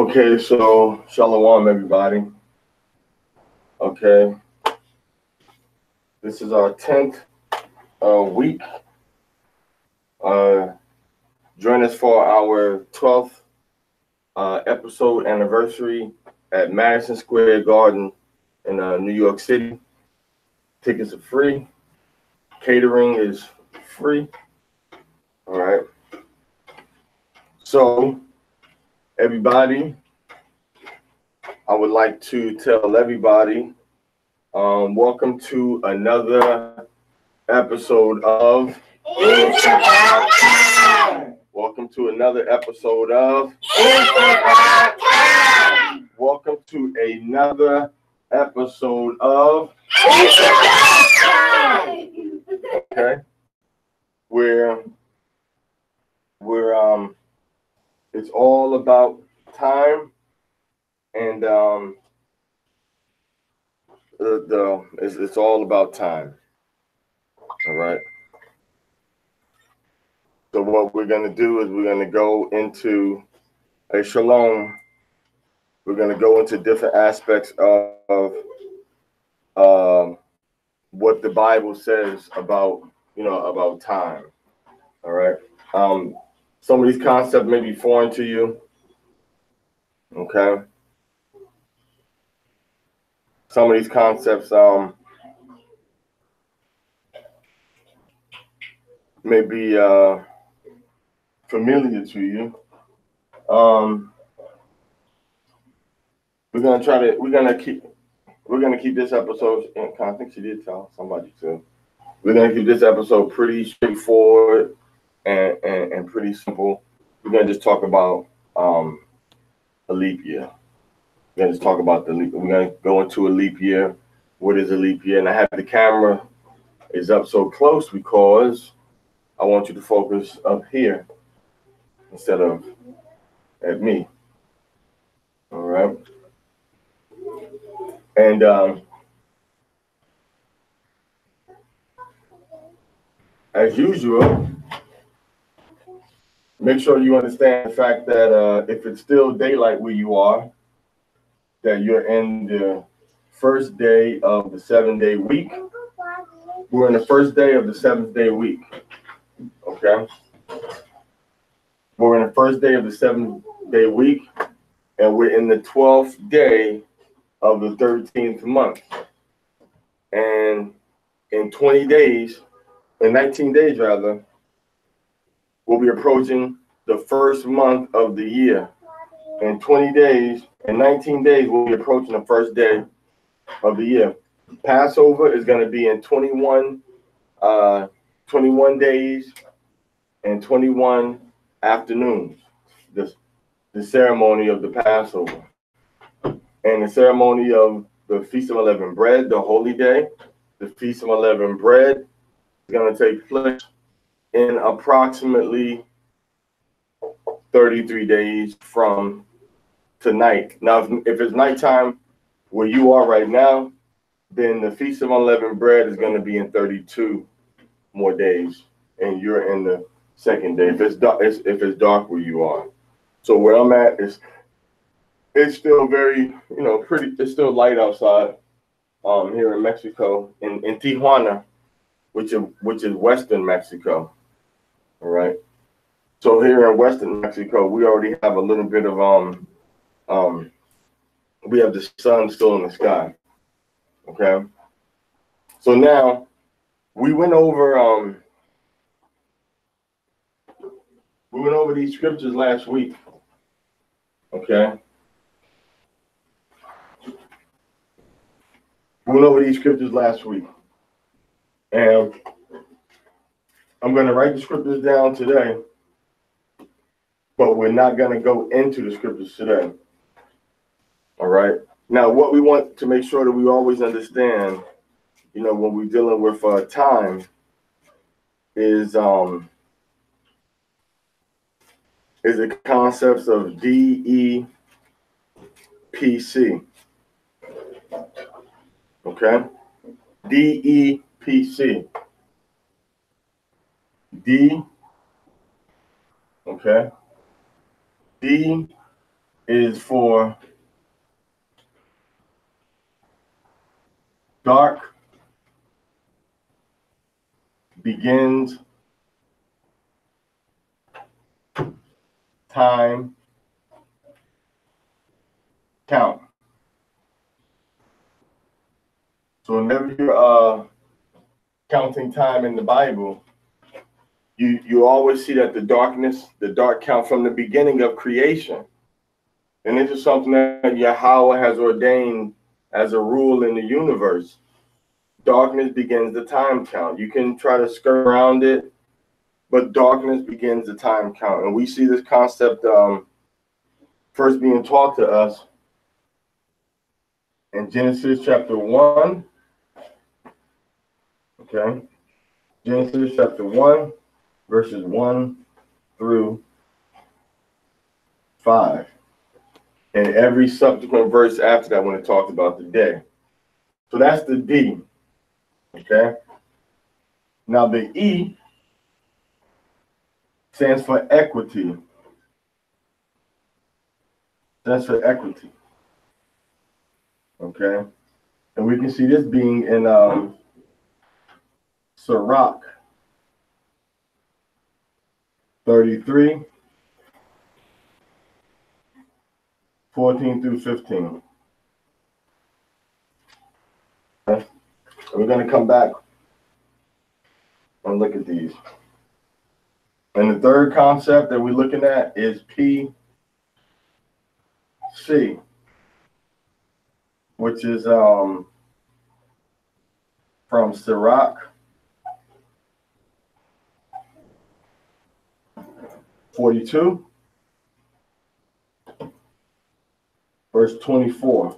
Okay, so Shalom, everybody. Okay, this is our 10th week. Join us for our 12th episode anniversary at Madison Square Garden in New York City. Tickets are free. Catering is free. All right. So, everybody, I would like to tell everybody, welcome to another episode of It's About Time. Welcome to another episode of It's About Time. Welcome to another episode of It's About Time. Okay. We're it's all about time, and it's all about time. All right. So what we're gonna do is we're gonna go into a shalom. We're gonna go into different aspects of what the Bible says about about time. All right. Some of these concepts may be foreign to you. Okay. Some of these concepts may be familiar to you. We're gonna keep this episode. I think she did tell somebody to. We're gonna keep this episode pretty straightforward and pretty simple. We're gonna just talk about a leap year. We're gonna just talk about the leap. We're gonna go into a leap year. What is a leap year? And I have the camera is up so close because I want you to focus up here instead of at me. All right. And as usual, make sure you understand the fact that if it's still daylight where you are, that you're in the first day of the 7-day week. We're in the first day of the 7th-day week. Okay? We're in the first day of the 7th-day week, and we're in the 12th day of the 13th month. And in 20 days, in 19 days rather, we'll be approaching the first month of the year. In 20 days, in 19 days, we'll be approaching the first day of the year. Passover is going to be in 21 days and 21 afternoons. The ceremony of the Passover. And the ceremony of the Feast of Unleavened Bread, the holy day, the Feast of Unleavened Bread is going to take place in approximately 33 days from tonight. Now, if it's nighttime where you are right now, then the Feast of Unleavened Bread is going to be in 32 more days, and you're in the second day. If it's dark where you are. So where I'm at is it's still very, pretty. It's still light outside. Here in Mexico, in Tijuana, which is Western Mexico. All right. So here in Western Mexico, we already have a little bit of we have the sun still in the sky. Okay. So now we went over these scriptures last week. Okay. We went over these scriptures last week. And I'm going to write the scriptures down today, but we're not going to go into the scriptures today. All right. Now, what we want to make sure that we always understand, when we're dealing with time, is the concepts of DEPC. Okay. DEPC. D. Okay. D is for dark begins time count. So whenever you're counting time in the Bible, you always see that the dark count from the beginning of creation. And this is something that Yahweh has ordained as a rule in the universe. Darkness begins the time count. You can try to skirt around it, but darkness begins the time count. And we see this concept first being taught to us in Genesis chapter 1. Okay. Genesis chapter 1, verses 1 through 5. And every subsequent verse after that when it talks about the day. So that's the D. Okay. Now the E stands for equity. Stands for equity. Okay. And we can see this being in Sirach 33, 14 through 15. Okay. We're going to come back and look at these. And the third concept that we're looking at is PC, which is from Sirach 42, verse 24.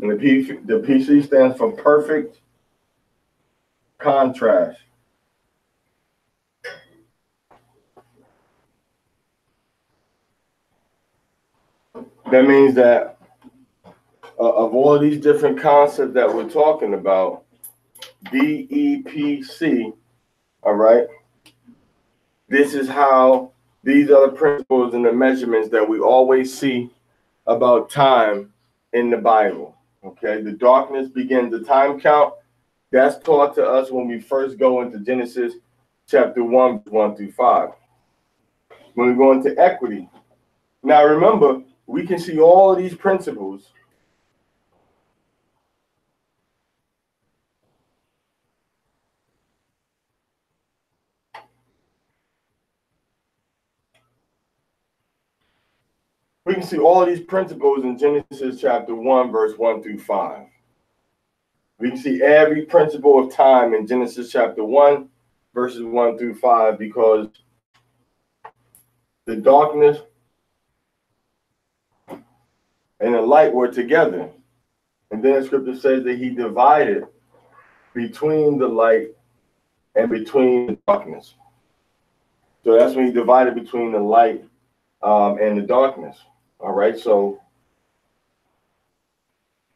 And the PC stands for perfect contrast. That means that of all these different concepts that we're talking about, DEPC, all right, this is how these are the principles and the measurements that we always see about time in the Bible. Okay, the darkness begins the time count. That's taught to us when we first go into Genesis chapter 1, 1 through 5. When we go into equity. Now remember, we can see all of these principles in Genesis chapter 1, verse 1 through 5. We can see every principle of time in Genesis chapter 1, verses 1 through 5, because the darkness and the light were together. And then the scripture says that he divided between the light and between the darkness. So that's when he divided between the light and the darkness. All right, so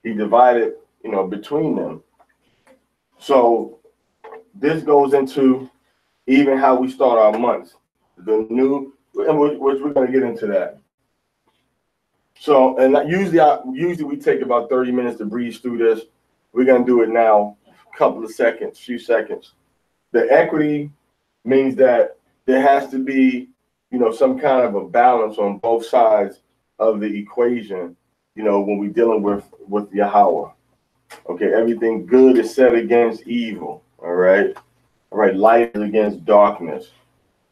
he divided, between them. So this goes into even how we start our months. Which we're going to get into that. So, and usually we take about 30 minutes to breeze through this. We're going to do it now, few seconds. The equity means that there has to be, some kind of a balance on both sides of the equation, when we're dealing with Yahweh. Okay, everything good is set against evil. All right. Light is against darkness.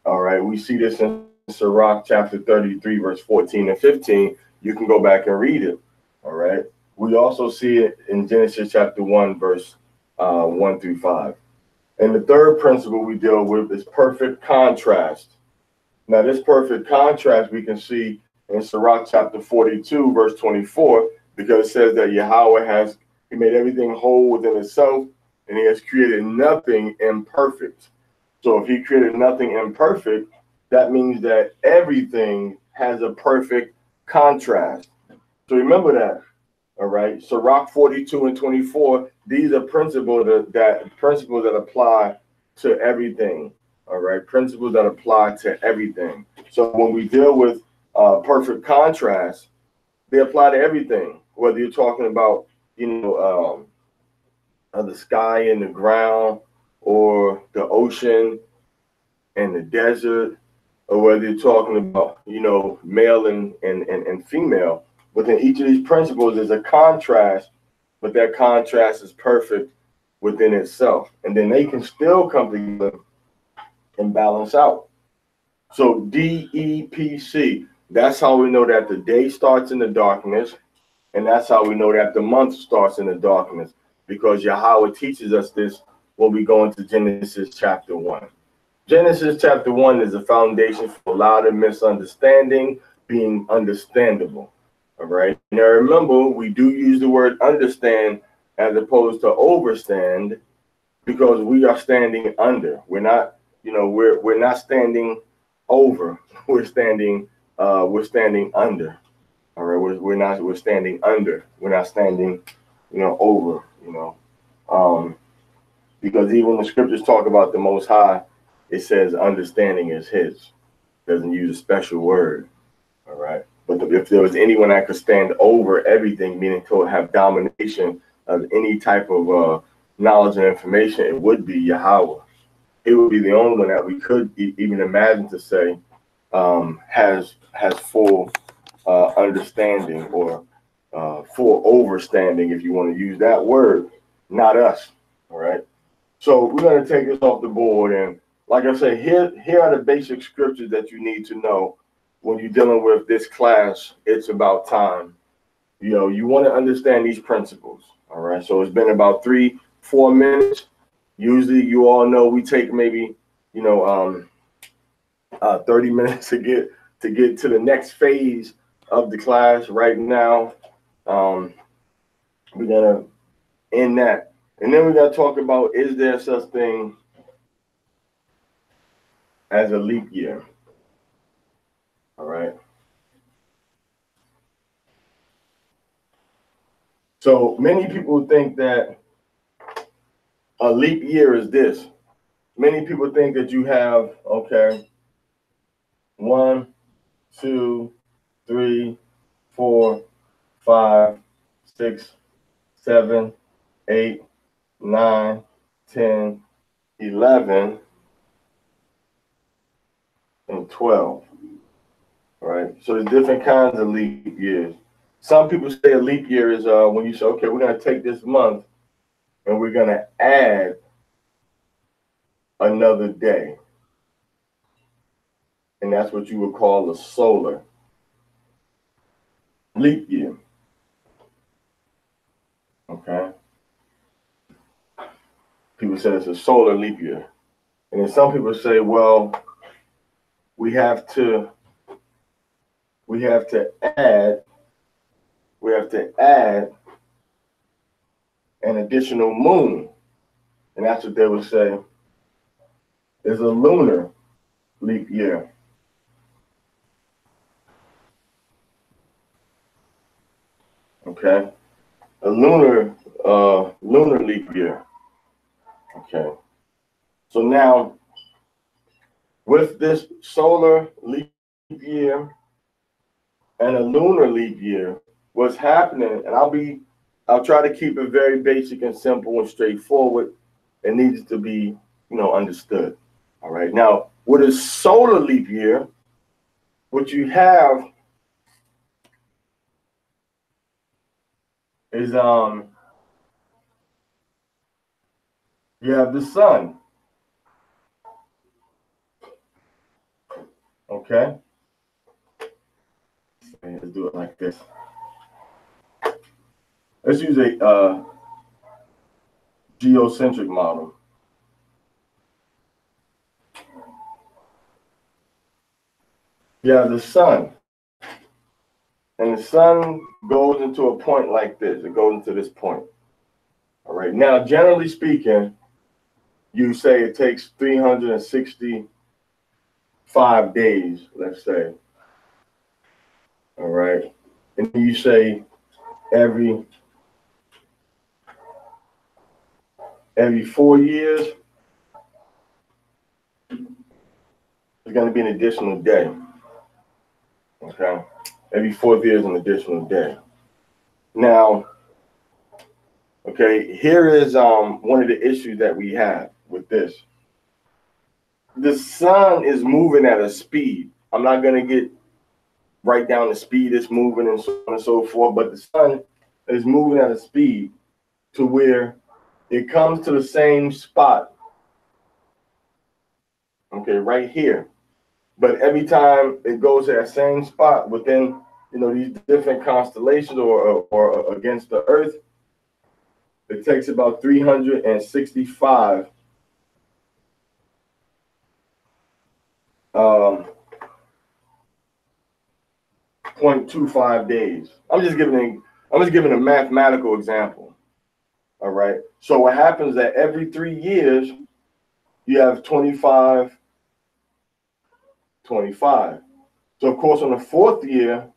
All right. We see this in Sirach chapter 33, verse 14 and 15. You can go back and read it. All right. We also see it in Genesis chapter 1, verse 1 through 5. And the third principle we deal with is perfect contrast. Now, this perfect contrast we can see in Sirach chapter 42, verse 24, because it says that Yahweh he made everything whole within itself, and he has created nothing imperfect. So if he created nothing imperfect, that means that everything has a perfect contrast. So remember that. All right. Sirach 42 and 24, these are principles that apply to everything. All right. Principles that apply to everything. So when we deal with perfect contrast, they apply to everything. Whether you're talking about, the sky and the ground, or the ocean and the desert, or whether you're talking about, male and female. Within each of these principles, there's a contrast, but that contrast is perfect within itself. And then they can still come together and balance out. So DEPC, that's how we know that the day starts in the darkness, and that's how we know that the month starts in the darkness, because Yahweh teaches us this when we go into Genesis chapter 1. Genesis chapter 1 is a foundation for a lot of misunderstanding being understandable. All right. Now remember, we do use the word understand as opposed to overstand, because we are standing under. We're not, we're not standing over. We're standing under. All right. We're standing under. We're not standing, over, because even when the scriptures talk about the Most High, it says understanding is his. It doesn't use a special word. All right. But if there was anyone that could stand over everything, meaning to have domination of any type of knowledge and information, it would be Yahweh. It would be the only one that we could even imagine to say has full understanding, or full overstanding, if you want to use that word, not us. All right. So we're going to take this off the board. And like I say, here are the basic scriptures that you need to know when you're dealing with this class. It's about time. You want to understand these principles. All right. So it's been about 3-4 minutes. Usually, you all know we take maybe 30 minutes to get to the next phase of the class. Right now, we're gonna end that, and then we're gonna talk about, is there such thing as a leap year? All right. So many people think that a leap year is this. Many people think that you have, 1, 2, 3, 4, 5, 6, 7, 8, 9, 10, 11, and 12. All right. So there's different kinds of leap years. Some people say a leap year is when you say, okay, we're going to take this month and we're going to add another day. And that's what you would call a solar leap year. Okay. People say it's a solar leap year. And then some people say, well, we have to add an additional moon. And that's what they would say is a lunar leap year. Okay. A lunar leap year. Okay. So now, with this solar leap year and a lunar leap year, what's happening, and I'll try to keep it very basic and simple and straightforward. It needs to be, understood. All right. Now, with a solar leap year, what you have is you have the sun. Okay. Let's do it like this. Let's use a geocentric model. You have the sun. And the sun goes into a point like this. It goes into this point. All right. Now, generally speaking, you say it takes 365 days, let's say. All right. And you say every 4 years, there's going to be an additional day. Okay, every fourth year is an additional day. Now, okay, here is one of the issues that we have with this. The sun is moving at a speed. I'm not gonna get right down the speed it's moving and so on and so forth, but the sun is moving at a speed to where it comes to the same spot. Okay, right here. But every time it goes to that same spot within, these different constellations or against the Earth, it takes about 365 0.25 days. I'm just giving a mathematical example. All right. So what happens that every 3 years you have 25. So of course on the fourth year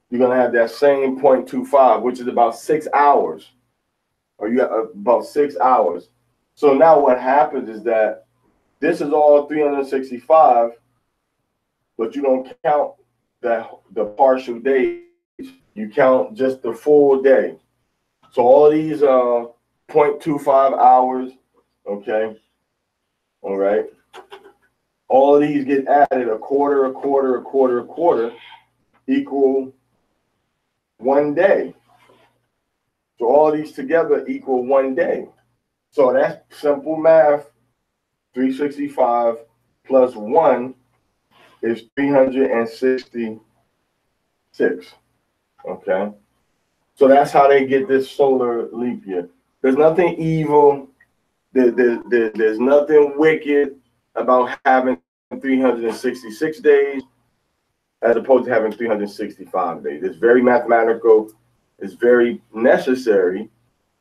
you're gonna have that same 0.25, which is about 6 hours, or you have about 6 hours. So now what happens is that this is all 365, but you don't count the partial days. You count just the full day. So all these 0.25 hours, okay, all right, all of these get added a quarter, equal 1 day. So all these together equal 1 day. So that's simple math. 365 plus 1 is 366. Okay. So that's how they get this solar leap year. There's nothing evil. There's nothing wicked about having 366 days as opposed to having 365 days. It's very mathematical. It's very necessary,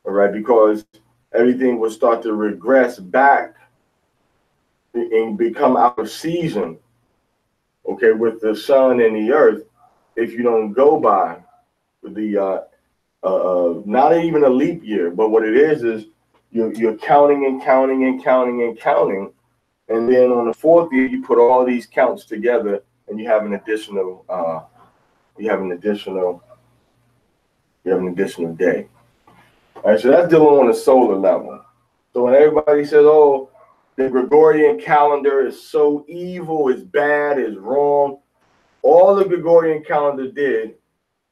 all right, because everything will start to regress back and become out of season, okay, with the sun and the earth, if you don't go by the not even a leap year, but what it is you're counting and counting and counting and counting, and then on the fourth year you put all these counts together and you have an additional day. All right, so that's dealing on a solar level. So when everybody says, "Oh, the Gregorian calendar is so evil, it's bad, it's wrong," all the Gregorian calendar did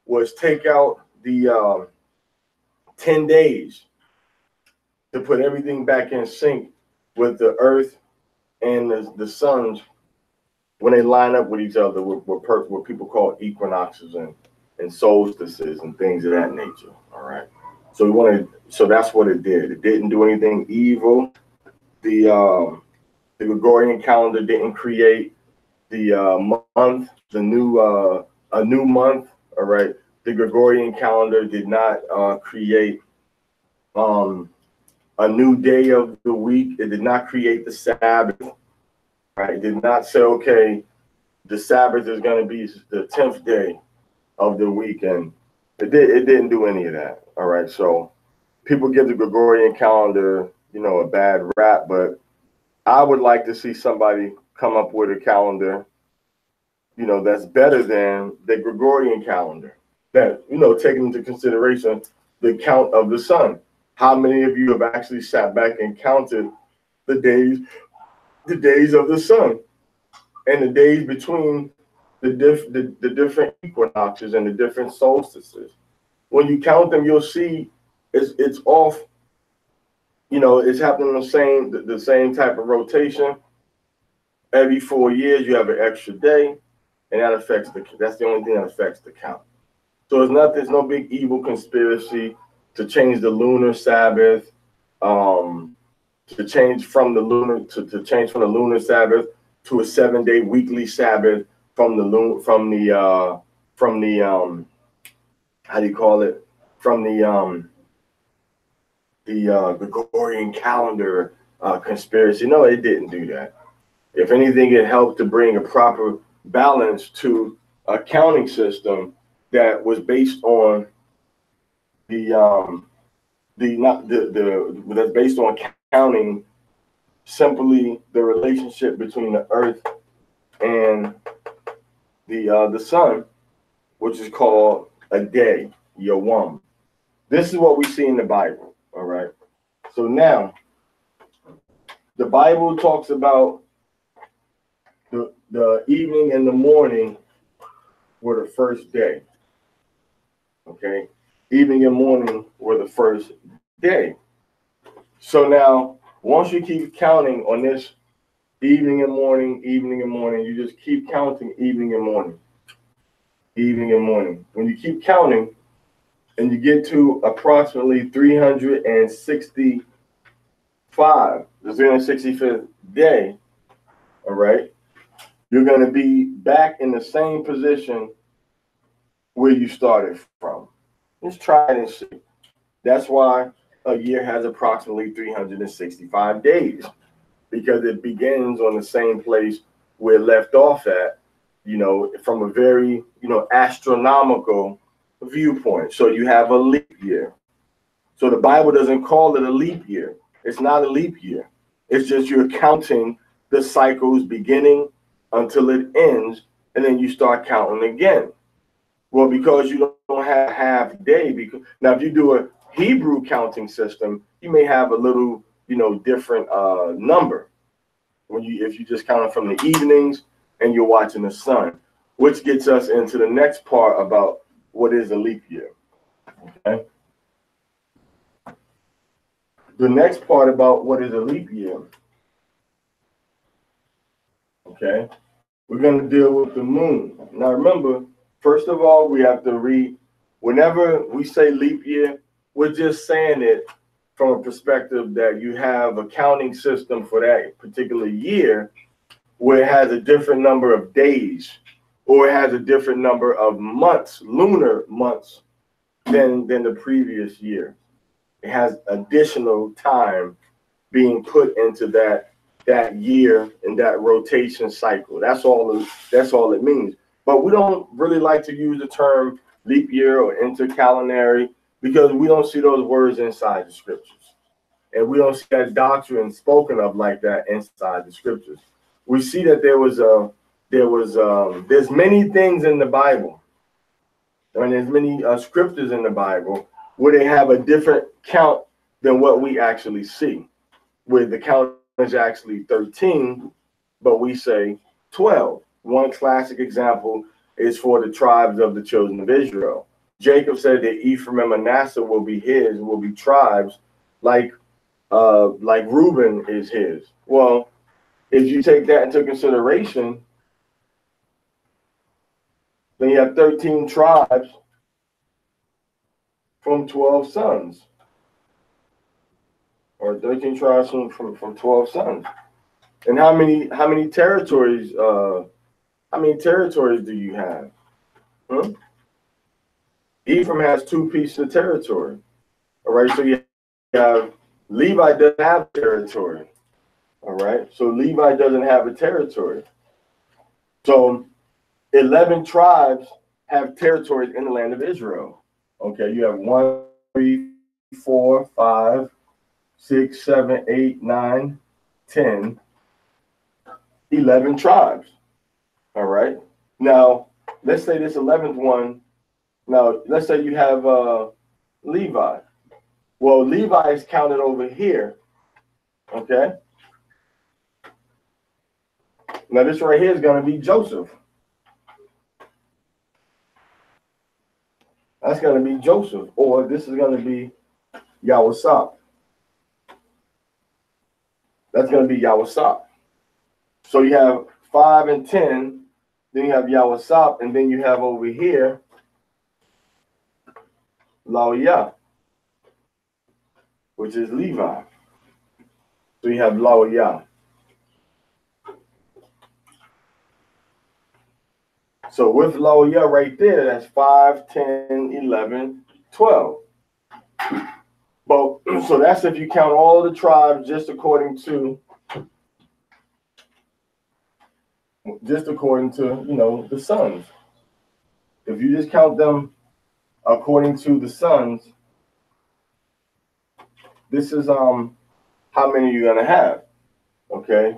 was take out the 10 days to put everything back in sync with the earth and the suns when they line up with each other, what people call equinoxes and solstices and things of that nature. All right. So that's what it did. It didn't do anything evil. The Gregorian calendar didn't create the month, a new month. All right. The Gregorian calendar did not create a new day of the week. It did not create the Sabbath. Right. It did not say, okay, the Sabbath is going to be the 10th day of the week, and it didn't do any of that. All right. So people give the Gregorian calendar, a bad rap, but I would like to see somebody come up with a calendar, that's better than the Gregorian calendar. That, taking into consideration the count of the sun. How many of you have actually sat back and counted the days of the sun and the days between the different equinoxes and the different solstices? When you count them, you'll see it's off. It's happening the same type of rotation. Every 4 years, you have an extra day, and that's the only thing that affects the count. So there's no big evil conspiracy to change the lunar Sabbath, to change from the lunar Sabbath to a 7-day weekly Sabbath from the Gregorian calendar conspiracy. No, it didn't do that. If anything, it helped to bring a proper balance to a counting system that was based on that's based on counting simply the relationship between the earth and the sun, which is called a day, yawam. This is what we see in the Bible. All right. So now, the Bible talks about the evening and the morning were the first day. Okay. Evening and morning were the first day. So now, once you keep counting on this evening and morning, you just keep counting evening and morning, evening and morning. When you keep counting and you get to approximately 365, the 365th day, all right, you're going to be back in the same position where you started from. Just try it and see. That's why a year has approximately 365 days, because it begins on the same place where it left off at, from a very, astronomical viewpoint. So you have a leap year. So the Bible doesn't call it a leap year. It's not a leap year. It's just you're counting the cycles beginning until it ends, and then you start counting again. Well, because you don't have a half day, because now if you do a Hebrew counting system, you may have a little, different number if you just count it from the evenings and you're watching the sun, which gets us into the next part about what is a leap year. Okay. The next part about what is a leap year. Okay. We're going to deal with the moon. Now remember, first of all, we have to read, whenever we say leap year, we're just saying it from a perspective that you have a counting system for that particular year where it has a different number of days, or it has a different number of months, lunar months, than the previous year. It has additional time being put into that year and that rotation cycle. That's all it means. But we don't really like to use the term leap year or intercalendary, because we don't see those words inside the scriptures. And we don't see that doctrine spoken of like that inside the scriptures. We see that there's many things in the Bible, and there's many scriptures in the Bible where they have a different count than what we actually see, where the count is actually 13, but we say 12. One classic example is for the tribes of the children of Israel. Jacob said that Ephraim and Manasseh will be tribes like Reuben is his. Well, if you take that into consideration, then you have 13 tribes from 12 sons, or 13 tribes from 12 sons. And how many territories? How many territories do you have? Ephraim has 2 pieces of territory. All right, so you have Levi doesn't have territory. All right, so Levi doesn't have a territory. So 11 tribes have territories in the land of Israel. Okay, you have 1, 3, 4, 5, 6, 7, 8, 9, 10, 11 tribes. All right. Now, let's say this 11th one. Now, let's say you have Levi. Well, Levi is counted over here. Okay. Now, this right here is going to be Joseph. That's going to be Joseph, or this is going to be Yawasap. That's going to be Yawasap. So you have 5 and 10, then you have Yawasap, and then you have over here Lawiyah, which is Levi. So you have Lawiyah. So with Lawiyah right there, that's 5, 10, 11, 12. But so that's if you count all the tribes just according to the sons. If you just count them according to the sons, this is how many you're gonna have. Okay,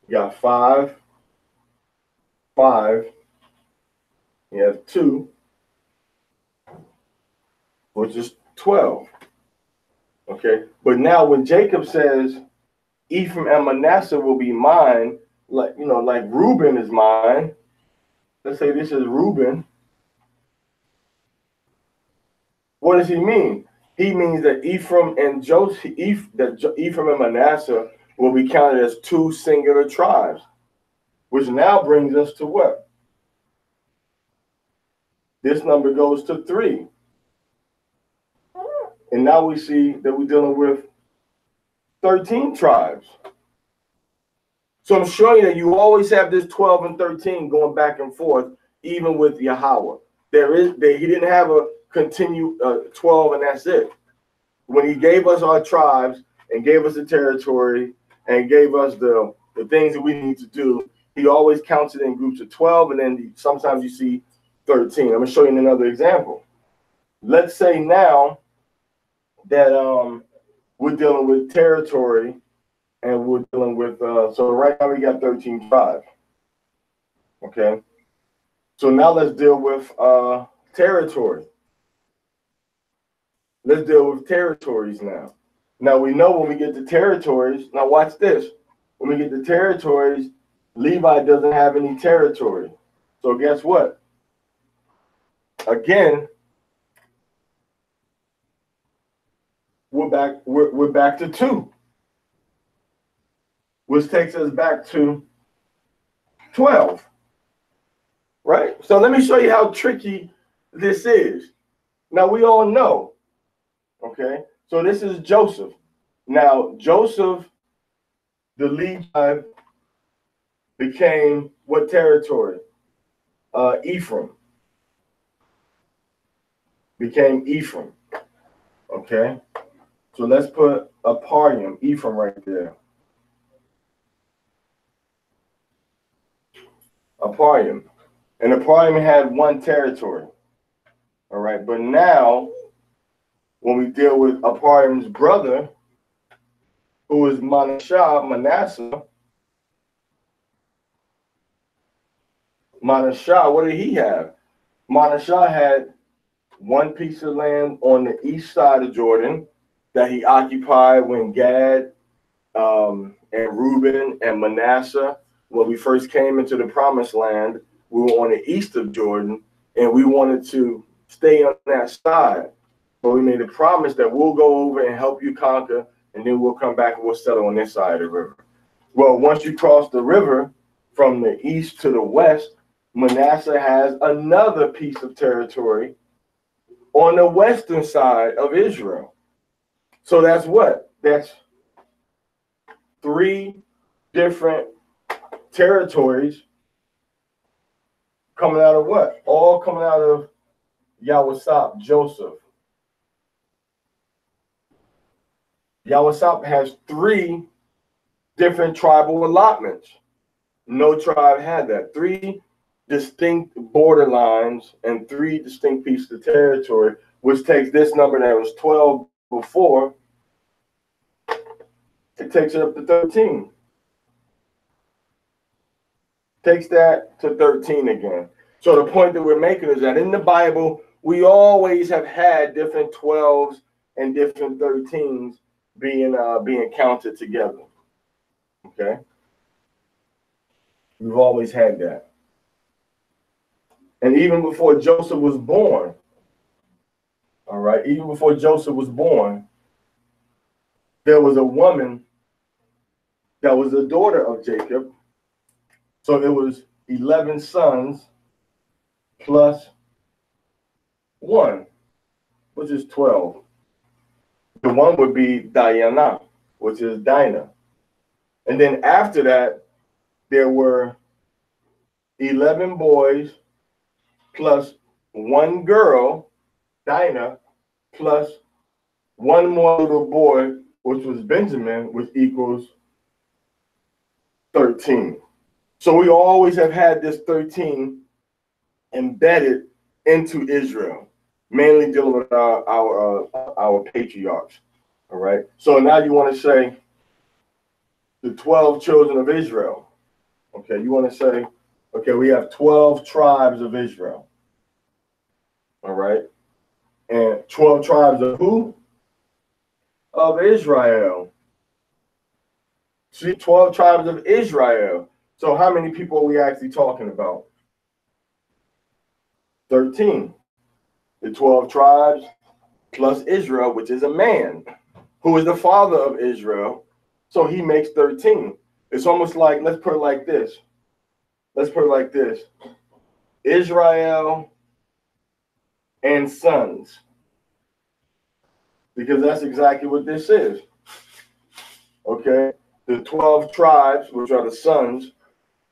you got 5, 5. You have 2, which is 12. Okay, but now when Jacob says Ephraim and Manasseh will be mine, like like Reuben is mine. Let's say this is Reuben. What does he mean? He means that Ephraim and Ephraim and Manasseh will be counted as 2 singular tribes, which now brings us to what? This number goes to 3. And now we see that we're dealing with 13 tribes. So I'm showing you that you always have this 12 and 13 going back and forth, even with Yahweh. He didn't have a continue 12 and that's it. When he gave us our tribes and gave us the territory and gave us the things that we need to do, he always counts it in groups of 12, and then sometimes you see 13. I'm going to show you another example. Let's say now that we're dealing with territory and we're dealing with, so right now we got 13 tribes. Okay. So now let's deal with territory. Let's deal with territories now. Now we know when we get to territories, now watch this. When we get to territories, Levi doesn't have any territory. So guess what? Again, we're back to 2. Which takes us back to 12. Right? So let me show you how tricky this is. Now we all know. Okay, so this is Joseph. Now, Joseph, the Levi, became what territory? Ephraim. Became Ephraim. Okay, so let's put Aparium, Ephraim right there. Aparium. And Aparium had 1 territory. All right, but now, when we deal with Aparium's brother, who is Manasseh, what did he have? Manasseh had 1 piece of land on the east side of Jordan that he occupied when Gad and Reuben and Manasseh, when we first came into the promised land, we were on the east of Jordan, and we wanted to stay on that side. But we made a promise that we'll go over and help you conquer, and then we'll come back and we'll settle on this side of the river. Well, once you cross the river from the east to the west, Manasseh has another piece of territory on the western side of Israel. So that's what? That's 3 different territories coming out of what? All coming out of Yahweh, Joseph. Yahweh has 3 different tribal allotments. No tribe had that. 3 distinct borderlines and 3 distinct pieces of territory, which takes this number that was 12 before, it takes it up to 13. Takes that to 13 again. So the point that we're making is that in the Bible, we always have had different 12s and different 13s being counted together. Okay? We've always had that. And even before Joseph was born, all right, even before Joseph was born, there was a woman that was the daughter of Jacob. So it was 11 sons plus 1, which is 12. The one would be Diana, which is Dinah. And then after that, there were 11 boys plus 1 girl, Dinah, plus 1 more little boy, which was Benjamin, which equals 13. So we always have had this 13 embedded into Israel, mainly dealing with our patriarchs. All right. So now you want to say the 12 children of Israel. Okay. You want to say, Okay, we have 12 tribes of Israel. All right. And 12 tribes of who? Of Israel. See, 12 tribes of Israel. So how many people are we actually talking about? 13. The 12 tribes plus Israel, which is a man, who is the father of Israel. So he makes 13. It's almost like, let's put it like this. Let's put it like this. Israel and sons. Because that's exactly what this is. Okay? The 12 tribes, which are the sons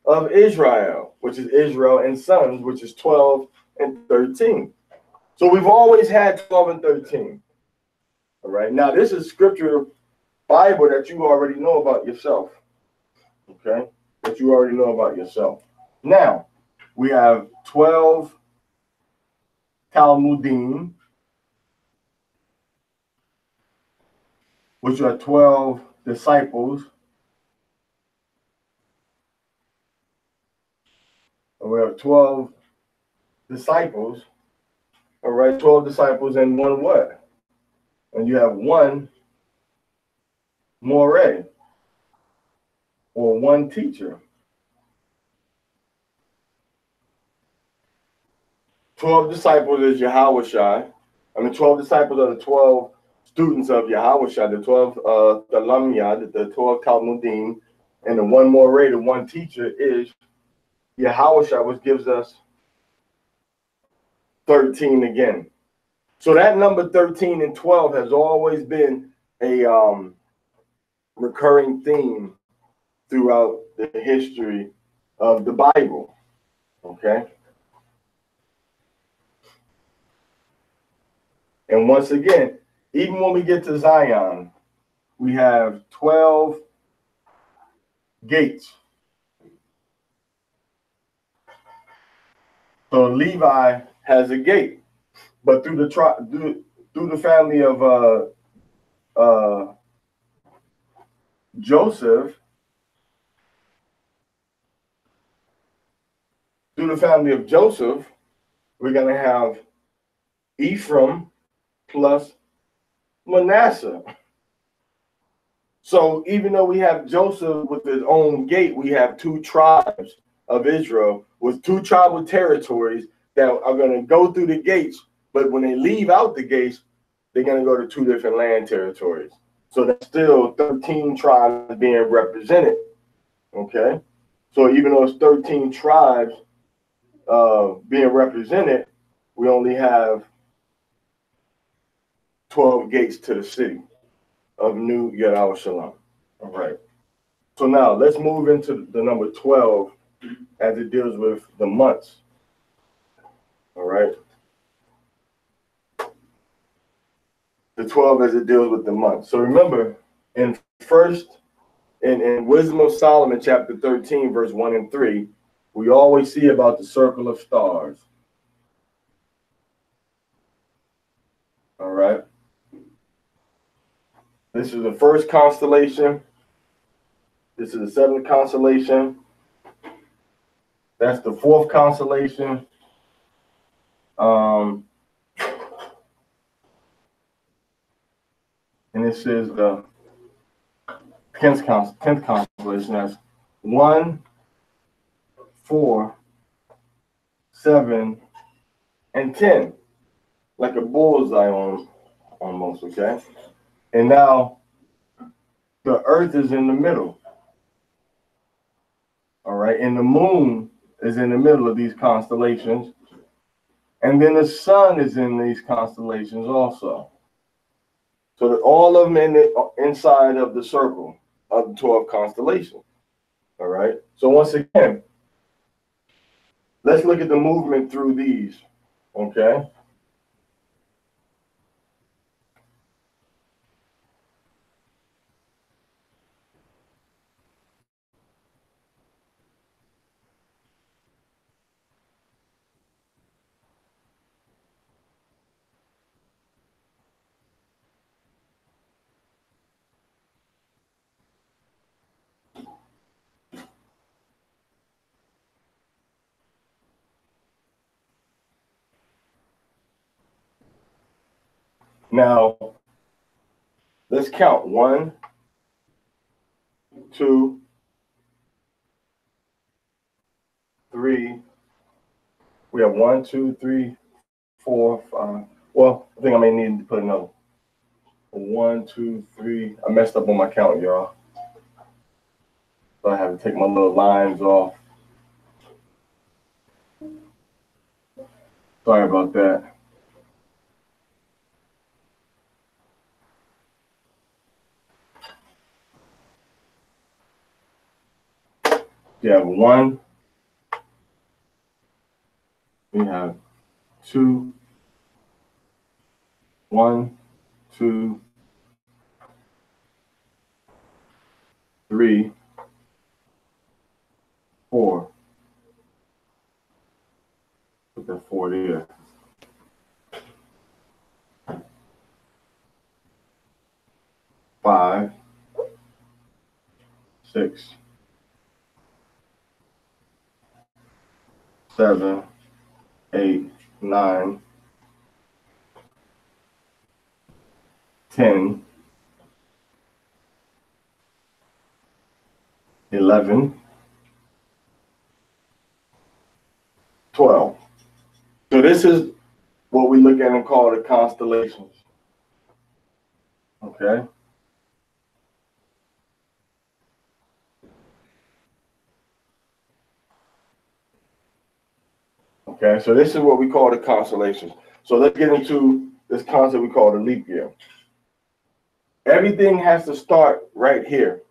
of Israel, which is Israel and sons, which is 12 and 13. So we've always had 12 and 13. All right. Now, this is scripture Bible that you already know about yourself. Okay? That you already know about yourself. Now, we have 12 Talmudim, which are 12 disciples. And we have 12 disciples. All right, 12 disciples and one what? And you have one Moreh, or one teacher. 12 disciples is Yahushua. 12 disciples are the 12 students of Yahushua, the 12 Talamiyah, the 12 Talmudim, and the one Moreh, the one teacher is Yahushua, which gives us 13 again. So that number 13 and 12 has always been a recurring theme throughout the history of the Bible. Okay? And once again, even when we get to Zion, we have 12 gates. So Levi has a gate, but through the family of Joseph, we're gonna have Ephraim plus Manasseh. So even though we have Joseph with his own gate, we have two tribes of Israel with two tribal territories that are going to go through the gates, but when they leave out the gates, they're going to go to two different land territories. So that's still 13 tribes being represented. Okay? So even though it's 13 tribes being represented, we only have 12 gates to the city of New Yerushalayim. All right. So now let's move into the number 12 as it deals with the months. All right. The 12 as it deals with the months. So remember, in Wisdom of Solomon, chapter 13, verse 1 and 3, we always see about the circle of stars. All right. This is the first constellation. This is the seventh constellation. That's the fourth constellation. And this is the 10th constellation. That's 1, 4, 7, and 10. Like a bullseye on almost, okay? And now the earth is in the middle. All right, and the moon is in the middle of these constellations. And then the sun is in these constellations also. So that all of them inside of the circle of the 12 constellations. All right. So once again, let's look at the movement through these. Okay. Now, let's count. 1, 2, 3. We have 1, 2, 3, 4, 5. Well, I think I may need to put another 1, 2, 3. I messed up on my count, y'all. So I have to take my little lines off. Sorry about that. You have 1. We have 2. 1, 2, 3, 4. Put that 4 there. 5, 6, 7, 8, 9, 10, 11, 12. So this is what we look at and call the constellations. Okay. Okay, so this is what we call the constellations. So let's get into this concept we call the leap year. Everything has to start right here.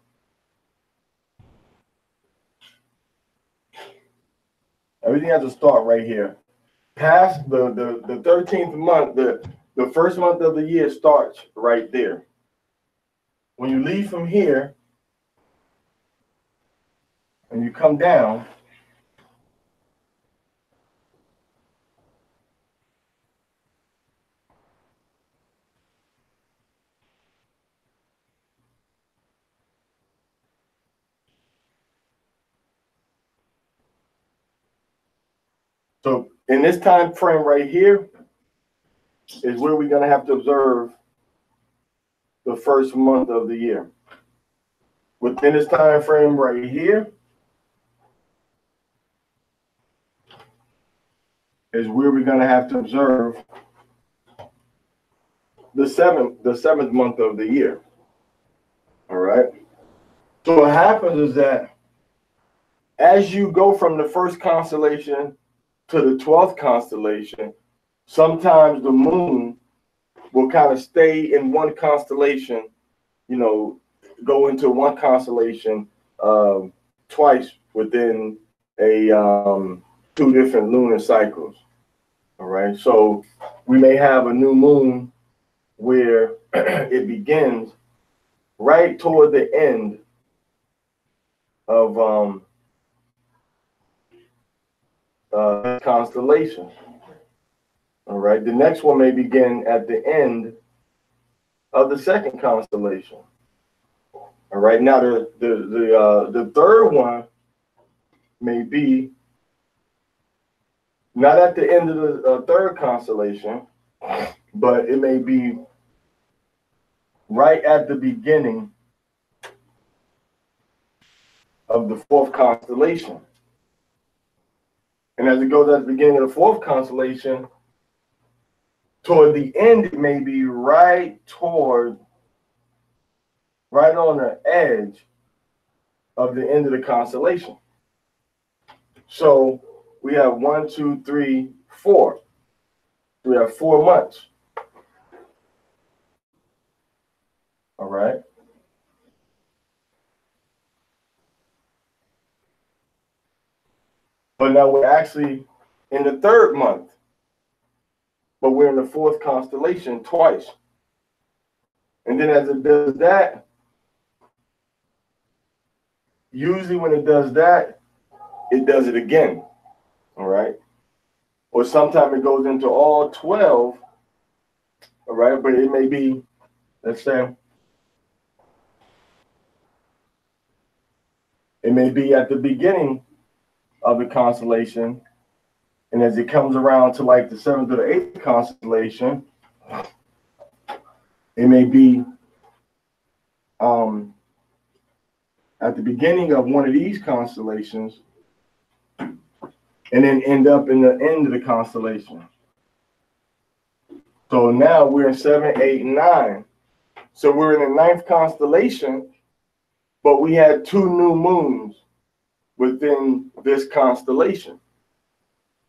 Everything has to start right here. Past the 13th month, the first month of the year starts right there. When you leave from here and you come down, so in this time frame right here is where we're going to have to observe the first month of the year. Within this time frame right here is where we're going to have to observe the seventh month of the year. All right. So what happens is that as you go from the first constellation to the 12th constellation, sometimes the moon will kind of stay in one constellation, you know, go into one constellation twice within a 2 different lunar cycles. All right. So we may have a new moon where it begins right toward the end of constellation. All right. The next one may begin at the end of the second constellation. All right. Now the third one may be not at the end of the third constellation, but it may be right at the beginning of the 4th constellation. And as it goes at the beginning of the 4th constellation, toward the end, it may be right on the edge of the end of the constellation. So we have 1, 2, 3, 4. We have 4 months. All right. But now we're actually in the 3rd month, but we're in the 4th constellation twice. And then as it does that, usually when it does that, it does it again. All right. Or sometimes it goes into all 12. All right. But it may be, let's say, it may be at the beginning of the constellation. And as it comes around to like the 7th or the 8th constellation, It may be at the beginning of one of these constellations and then end up in the end of the constellation. So now we're in 7, 8, and 9. So we're in the 9th constellation, but we had 2 new moons within this constellation.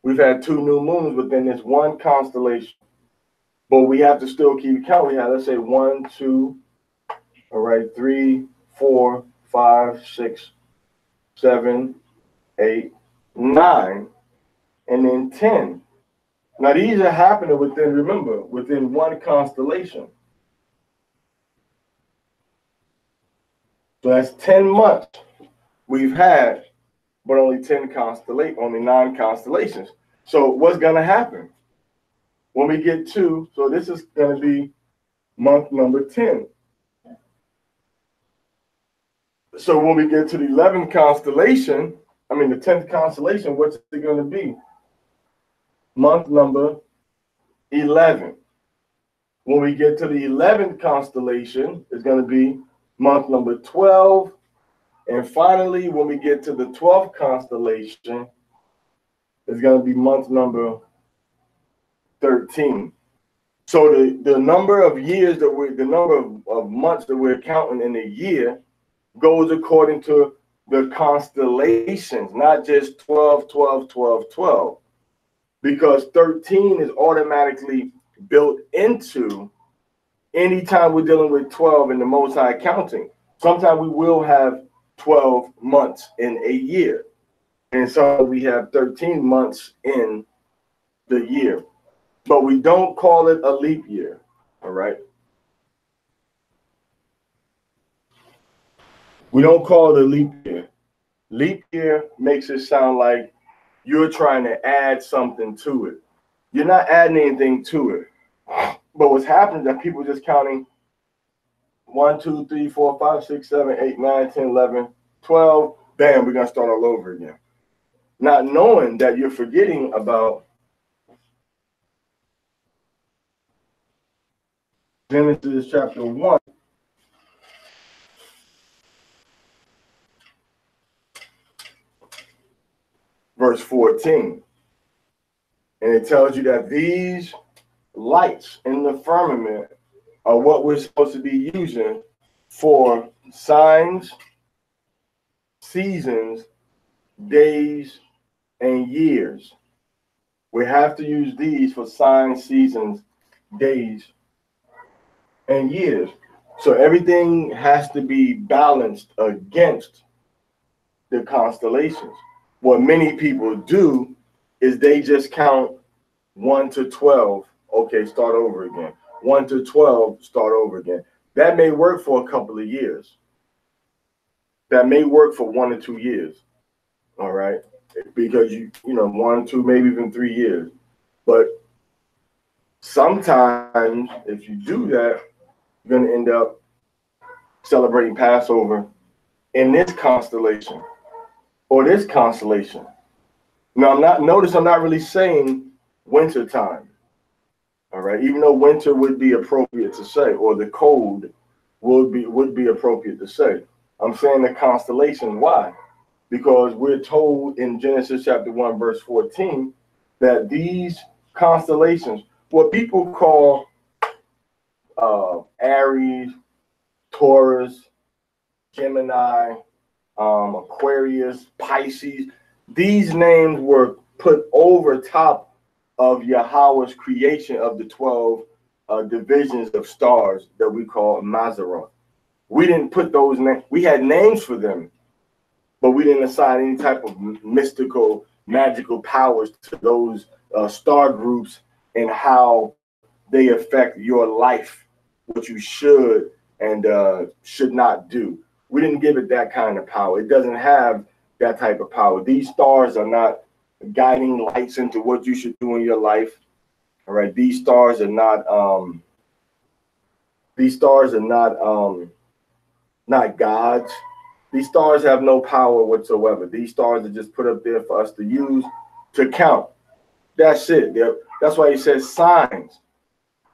We've had 2 new moons within this one constellation, but we have to still keep count. We have, let's say, 1, 2, all right, 3, 4, 5, 6, 7, 8, 9, and then 10. Now these are happening within, remember, within one constellation. So that's 10 months we've had, but only 9 constellations. So what's going to happen when we get to, so this is going to be month number 10. So when we get to the 11th constellation, the 10th constellation, what's it going to be? Month number 11. When we get to the 11th constellation, it's going to be month number 12. And finally, when we get to the 12th constellation, it's going to be month number 13. So the number of years that the number of months that we're counting in a year goes according to the constellations, not just 12, 12, 12, 12. Because 13 is automatically built into anytime we're dealing with 12 in the Most High counting. Sometimes we will have 12 months in a year. And so we have 13 months in the year. But we don't call it a leap year, all right? We don't call it a leap year. Leap year makes it sound like you're trying to add something to it. You're not adding anything to it. But what's happening is that people are just counting 1, 2, 3, 4, 5, 6, 7, 8, 9, 10, 11, 12. Bam, we're going to start all over again. Not knowing that you're forgetting about Genesis chapter 1. Verse 14. And it tells you that these lights in the firmament are what we're supposed to be using for signs, seasons, days, and years. We have to use these for signs, seasons, days, and years. So everything has to be balanced against the constellations. What many people do is they just count 1 to 12. Okay, start over again. 1 to 12, start over again. That may work for a couple of years. That may work for 1 or 2 years. All right, because you know 1, 2, maybe even 3 years. But sometimes if you do that, you're going to end up celebrating Passover in this constellation or this constellation. Now, I'm not really saying winter time. All right, even though winter would be appropriate to say, or the cold would be appropriate to say. I'm saying the constellation. Why? Because we're told in Genesis chapter 1, verse 14, that these constellations, what people call Aries, Taurus, Gemini, Aquarius, Pisces, these names were put over top of Yahweh's creation of the 12 divisions of stars that we call Mazaroth. We didn't put those names. We had names for them, but we didn't assign any type of mystical, magical powers to those star groups and how they affect your life, what you should and should not do. We didn't give it that kind of power. It doesn't have that type of power. These stars are not guiding lights into what you should do in your life. All right, these stars are not not gods. These stars have no power whatsoever. These stars are just put up there for us to use to count. That's it. That's why he says signs.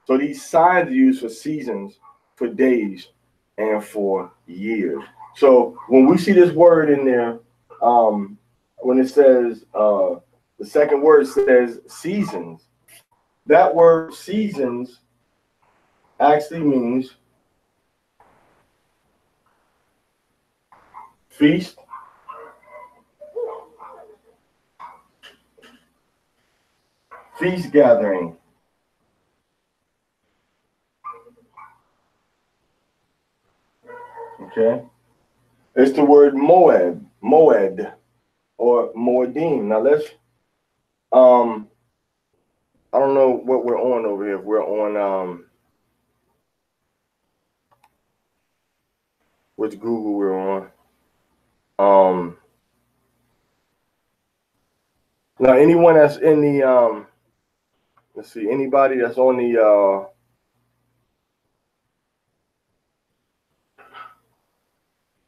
So these signs are used for seasons, for days, and for years. So when we see this word in there, when it says, the second word says seasons, that word seasons actually means feast, feast gathering. Okay. It's the word moed, or moedim. Now let's, I don't know what we're on over here. If we're on, which Google we're on. Now anyone that's in the, let's see, anybody that's on the,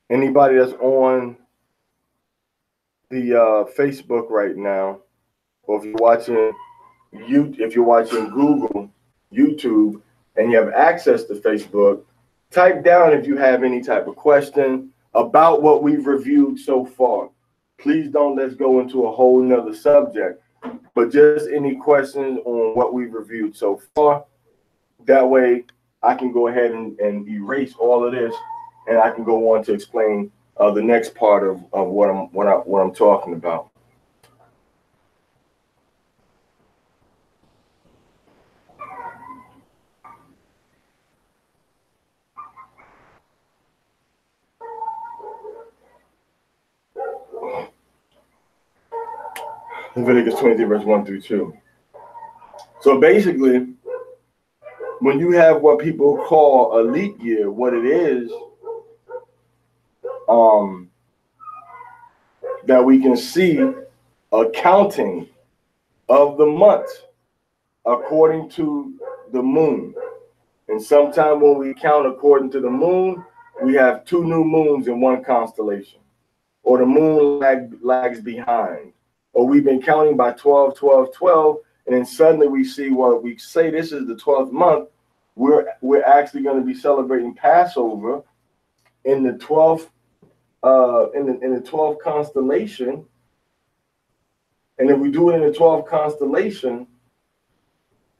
anybody that's on the Facebook right now, or if you're watching Google, YouTube, and you have access to Facebook, type down if you have any type of question about what we've reviewed so far. Please don't let's go into a whole nother subject, but just any questions on what we've reviewed so far. That way I can go ahead and erase all of this, and I can go on to explain the next part of what I'm talking about. Leviticus 23, verse 1 through 2. So basically, when you have what people call a leap year, what it is, that we can see a counting of the months according to the moon. And sometime when we count according to the moon, we have 2 new moons in one constellation, or the moon lags behind, or we've been counting by 12, 12, 12, and then suddenly we see, well, we say this is the 12th month. We're actually going to be celebrating Passover in the 12th in the 12th constellation. And if we do it in the 12th constellation,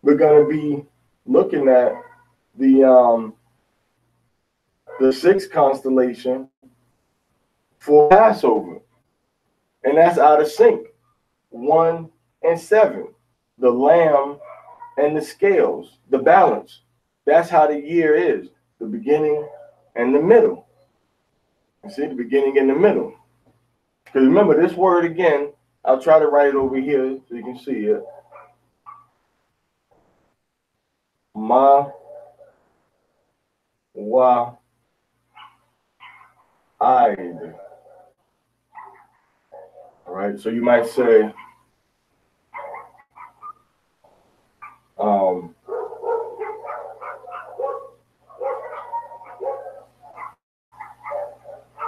we're going to be looking at the 6th constellation for Passover, and that's out of sync. 1 and 7, the lamb and the scales, the balance. That's how the year is, the beginning and the middle. You see, the beginning and the middle. Because remember, this word again, I'll try to write it over here so you can see it. Ma, wa, aid. All right, so you might say,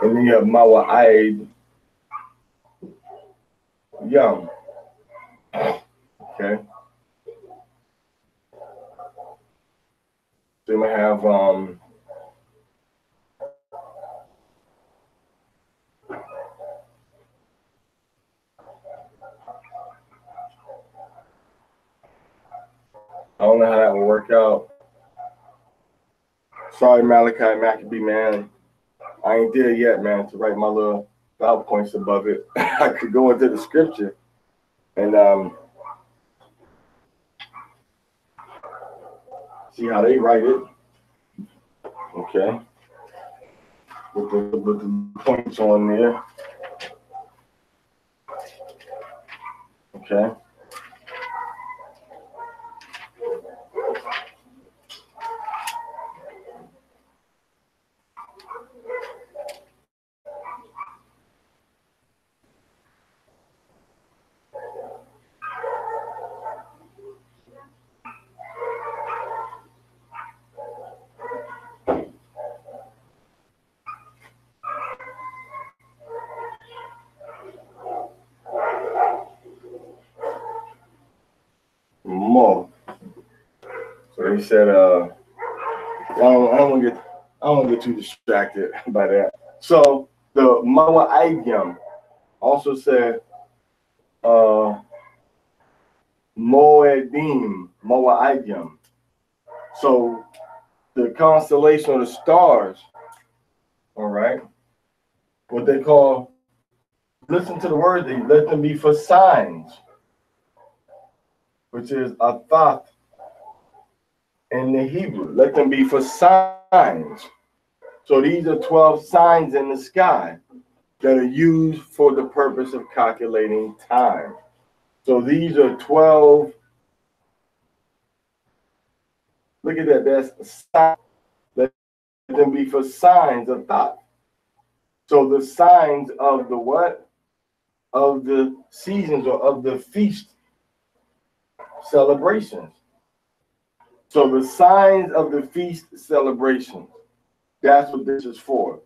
and then you have mawa'id, yum. Okay. So you might have I don't know how that will work out. Sorry, Malachi Maccabee, man. I ain't there yet, man, to write my little vowel points above it. I could go into the scripture and see how they write it. Okay. With the points on there. Okay. They said, I don't want to get too distracted by that. So the Moadim also said Moadim. So the constellation of the stars, all right, what they call, listen to the word, they let them be for signs, which is athath in the Hebrew. Let them be for signs. So these are 12 signs in the sky that are used for the purpose of calculating time. So these are 12. Look at that. That's sign. Let them be for signs of thought. So the signs of the what? Of the seasons or of the feast celebrations. So the signs of the feast celebrations. That's what this is for.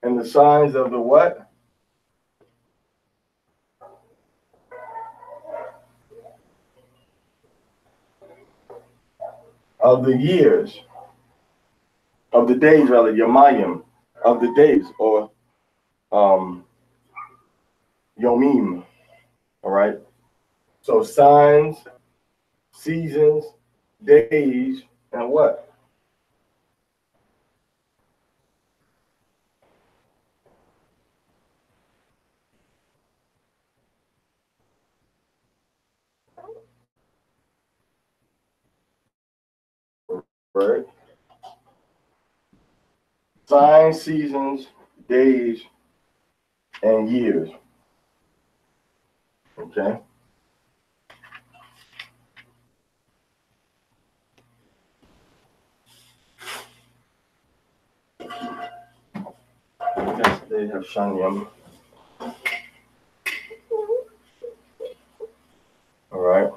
And the signs of the what? Of the years, of the days, rather, Yamayim, of the days, or Yomim. All right. So signs, seasons, days, and what? Right? Signs, seasons, days, and years. Okay. Yes, they have Shanyam. All right.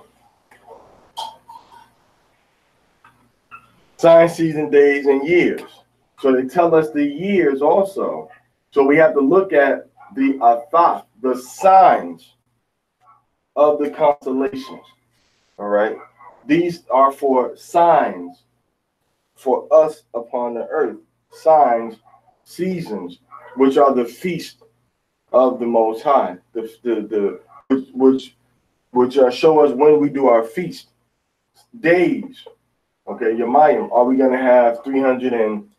Signs, season, days, and years. So they tell us the years also. So we have to look at the athath, the signs of the constellations. All right. These are for signs for us upon the earth. Signs, seasons, which are the feast of the Most High, which show us when we do our feast. Days. Okay, Yamayim, are we gonna have 300 and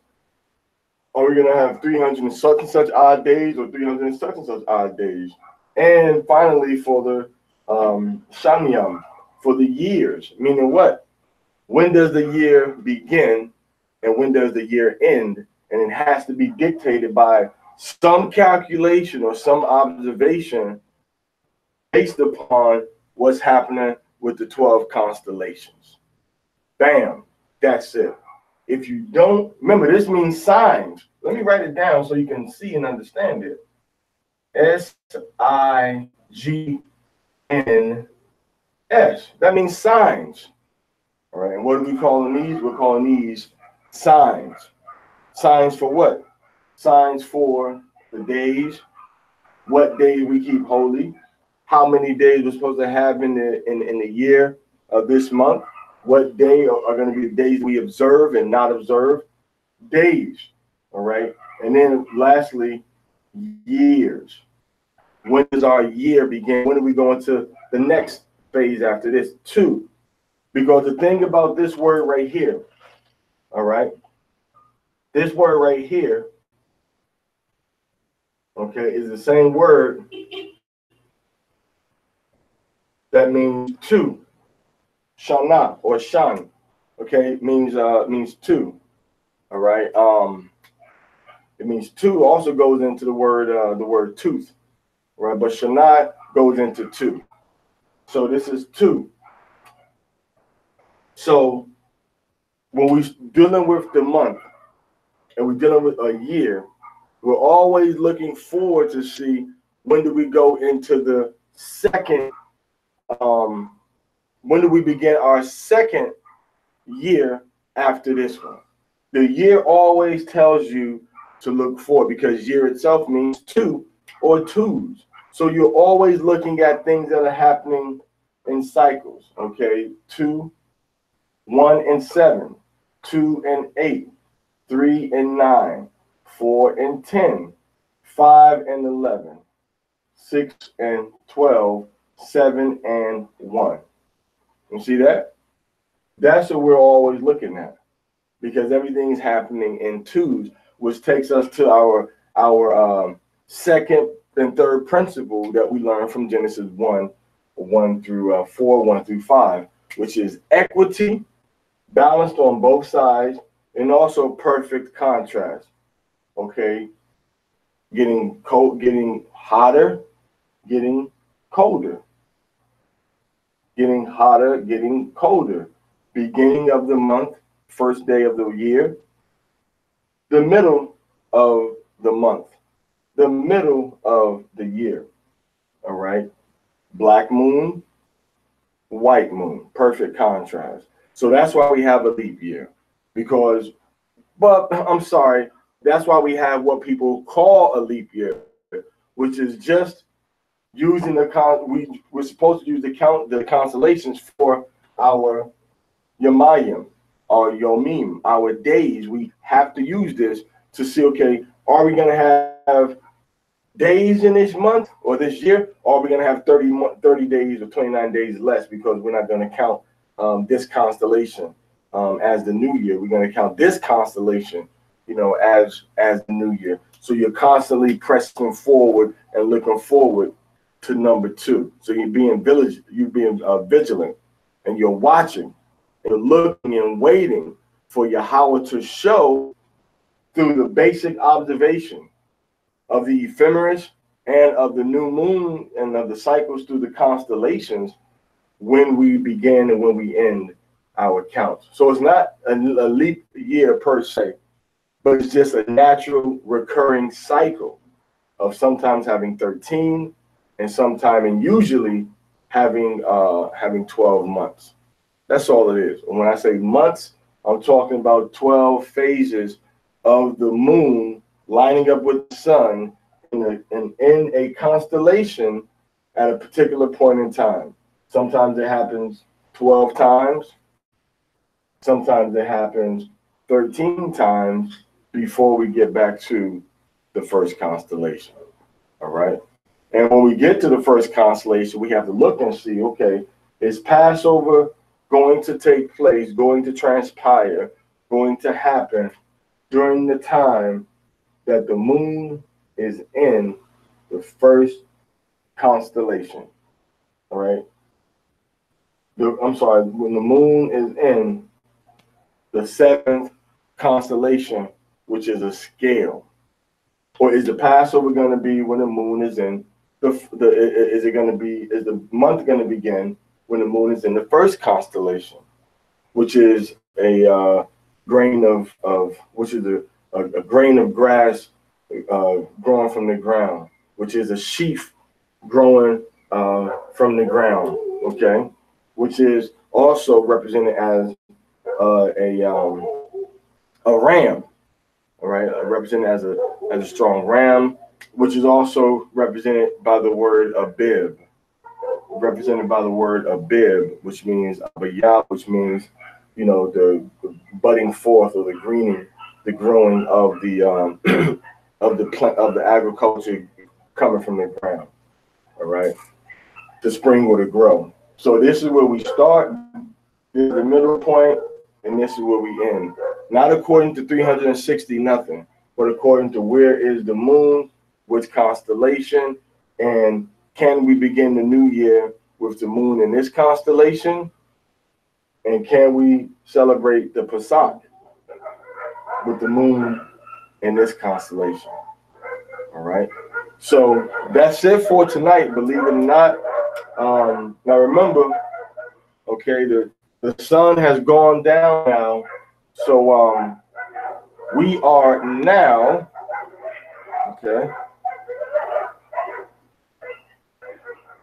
such and such odd days, or 300 and such and such odd days? And finally, for the Shamyam, for the years, meaning what? When does the year begin and when does the year end? And it has to be dictated by some calculation or some observation based upon what's happening with the 12 constellations. Bam, that's it. If you don't remember, this means signs. Let me write it down so you can see and understand it. S-I-G-N-S. That means signs. All right, and what are we calling these? We're calling these signs. Signs for what? Signs for the days, what day we keep holy, how many days we're supposed to have in the year of this month, what day are going to be the days we observe and not observe, days, all right? And then lastly, years. When does our year begin? When do we go into the next phase after this? 2. Because the thing about this word right here, all right, this word right here, okay, is the same word that means 2. Shana or shan, okay, means 2. All right. It means 2 also goes into the word tooth, right? But shana goes into 2. So this is 2. So when we're dealing with the month and we're dealing with a year, we're always looking forward to see when do we go into the second, when do we begin our second year after this one. The year always tells you to look forward because year itself means 2 or 2s. So you're always looking at things that are happening in cycles, okay? 2, 1 and 7, 2 and 8, 3 and 9, 4 and 10, 5 and 11, 6 and 12, 7 and 1. You see that? That's what we're always looking at, because everything is happening in twos, which takes us to our second and third principle that we learned from Genesis 1 through 4, 1 through 5, which is equity, balanced on both sides, and also perfect contrast. Okay, getting cold, getting hotter, getting colder, getting hotter, getting colder. Beginning of the month, first day of the year, the middle of the month, the middle of the year. All right, black moon, white moon, perfect contrast. So that's why we have a leap year, because, but I'm sorry, that's why we have what people call a leap year, which is just using we're supposed to use the constellations for our Yamayim or Yomim, our days. We have to use this to see, okay, are we going to have days in this month or this year, or are we going to have 30 days or 29 days less, because we're not going to count this constellation as the new year. We're going to count this constellation, as the new year. So you're constantly pressing forward and looking forward to number 2. So you're being vigilant, and you're watching, and looking and waiting for Yahweh to show through the basic observation of the ephemeris and of the new moon and of the cycles through the constellations when we begin and when we end our counts. So it's not a leap year per se, but it's just a natural recurring cycle of sometimes having 13 and sometime and usually having 12 months. That's all it is. And when I say months, I'm talking about 12 phases of the moon lining up with the sun in a constellation at a particular point in time. Sometimes it happens 12 times. Sometimes it happens 13 times before we get back to the first constellation. All right. And when we get to the first constellation, we have to look and see, okay, is Passover going to take place, going to transpire, going to happen during the time that the moon is in the first constellation? All right. When the moon is in the 7th constellation, which is a scale. Or is the Passover going to be when the moon is in is the month going to begin when the moon is in the first constellation, which is a grain of grain of grass growing from the ground, which is a sheaf growing from the ground, okay, which is also represented as a ram, all right, represented as a strong ram, which is also represented by the word Abib, which means Abayah, which means, the budding forth or the growing of the of the agriculture coming from the ground. All right, to spring or to grow. So this is where we start. This is the middle point, and this is where we end. Not according to 360 nothing, but according to where is the moon, which constellation, and can we begin the new year with the moon in this constellation? And can we celebrate the Pesach with the moon in this constellation? All right. So that's it for tonight, believe it or not. Now remember, okay, the sun has gone down now. So we are now, okay.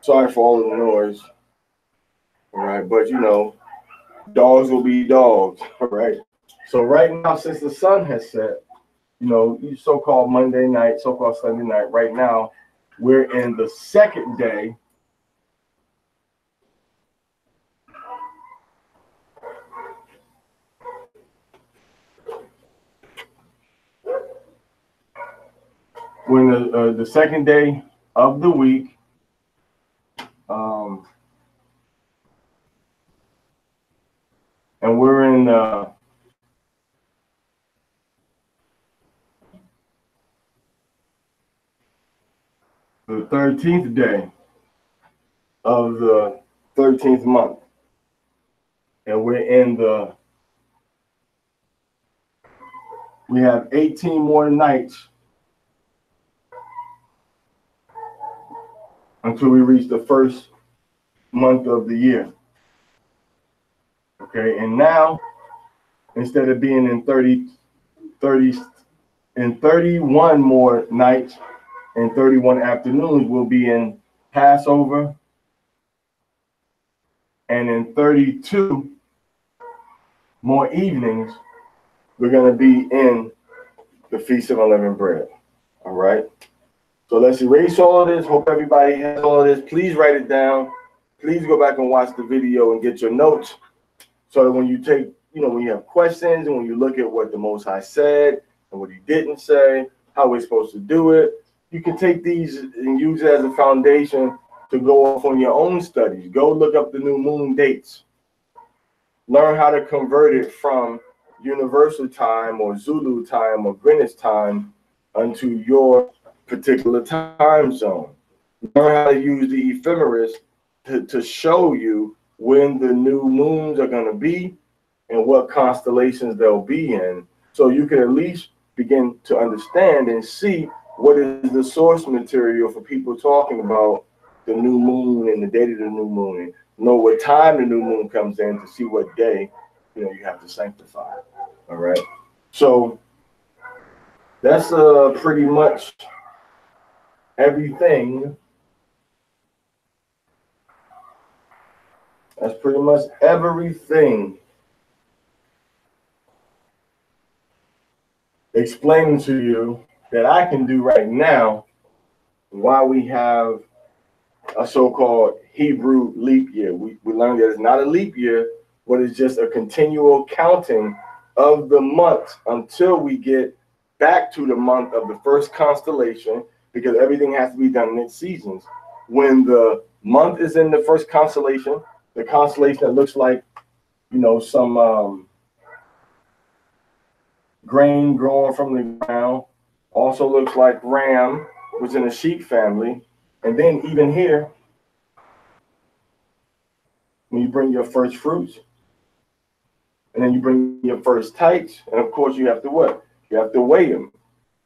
Sorry for all of the noise. All right, but dogs will be dogs, all right? So right now, since the sun has set, so-called Monday night, so-called Sunday night, right now, we're in the second day when the second day of the week, and we're in the 13th day of the 13th month, and we have 18 more nights until we reach the first month of the year. Okay, and now instead of being in 31 more nights and 31 afternoons, we'll be in Passover, and in 32 more evenings, we're going to be in the Feast of Unleavened Bread. All right. So let's erase all of this. Hope everybody has all of this. Please write it down. Please go back and watch the video and get your notes, so that when you take, when you have questions and when you look at what the Most High said and what he didn't say, how we're supposed to do it, you can take these and use it as a foundation to go off on your own studies. Go look up the new moon dates. Learn how to convert it from universal time or Zulu time or Greenwich time unto your particular time zone. Learn how to use the ephemeris to show you when the new moons are going to be and what constellations they'll be in, so you can at least begin to understand and see what is the source material for people talking about the new moon and the date of the new moon, and know what time the new moon comes in to see what day you have to sanctify. All right, so that's pretty much everything. That's pretty much everything explaining to you that I can do right now while we have a so-called Hebrew leap year. We learned that it's not a leap year, but it's just a continual counting of the months until we get back to the month of the first constellation, because everything has to be done in its seasons. When the month is in the first constellation, the constellation that looks like, some grain growing from the ground, also looks like ram, which is in the sheep family. And then even here, when you bring your first fruits, and then you bring your first tights, and of course you have to what? You have to weigh them.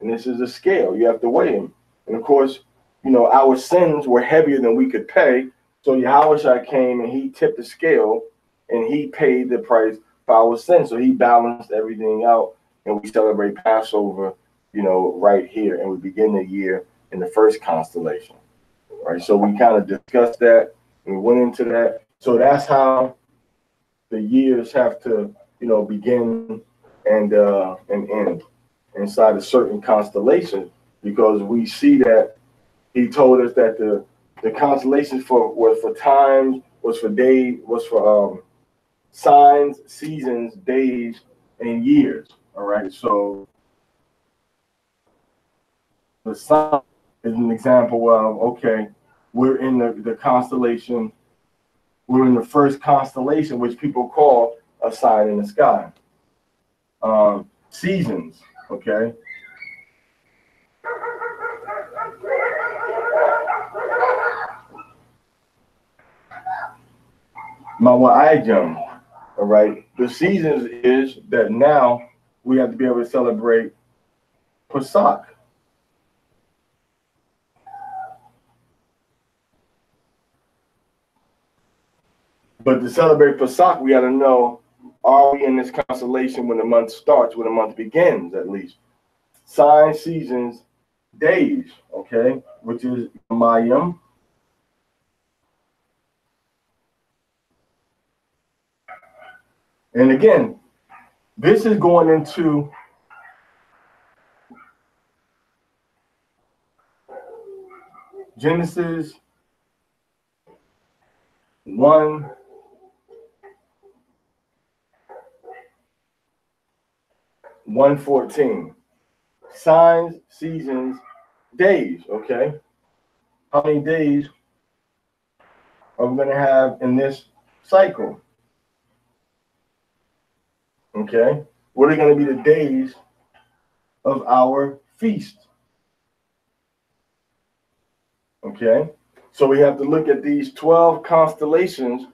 And this is a scale. You have to weigh them. And of course, our sins were heavier than we could pay. So Yahushua came and he tipped the scale and he paid the price for our sins. So he balanced everything out, and we celebrate Passover, right here. And we begin the year in the first constellation. Right. So we kind of discussed that and we went into that. So that's how the years have to, begin and end inside a certain constellation, because we see that he told us that the constellations was for times, was for days, was for signs, seasons, days, and years. All right. So the sun is an example of, okay, we're in the constellation. We're in the first constellation, which people call a sign in the sky. Seasons, okay? Mawa'ijam, all right? The seasons is that now we have to be able to celebrate Pesach. But to celebrate Pesach, we got to know, are we in this constellation when the month starts, when the month begins, at least? Signs, seasons, days, okay, which is Mayim. And again, this is going into Genesis 1. 1:14. Signs, seasons, days, okay? How many days are we going to have in this cycle? Okay? What are going to be the days of our feast? Okay? So we have to look at these 12 constellations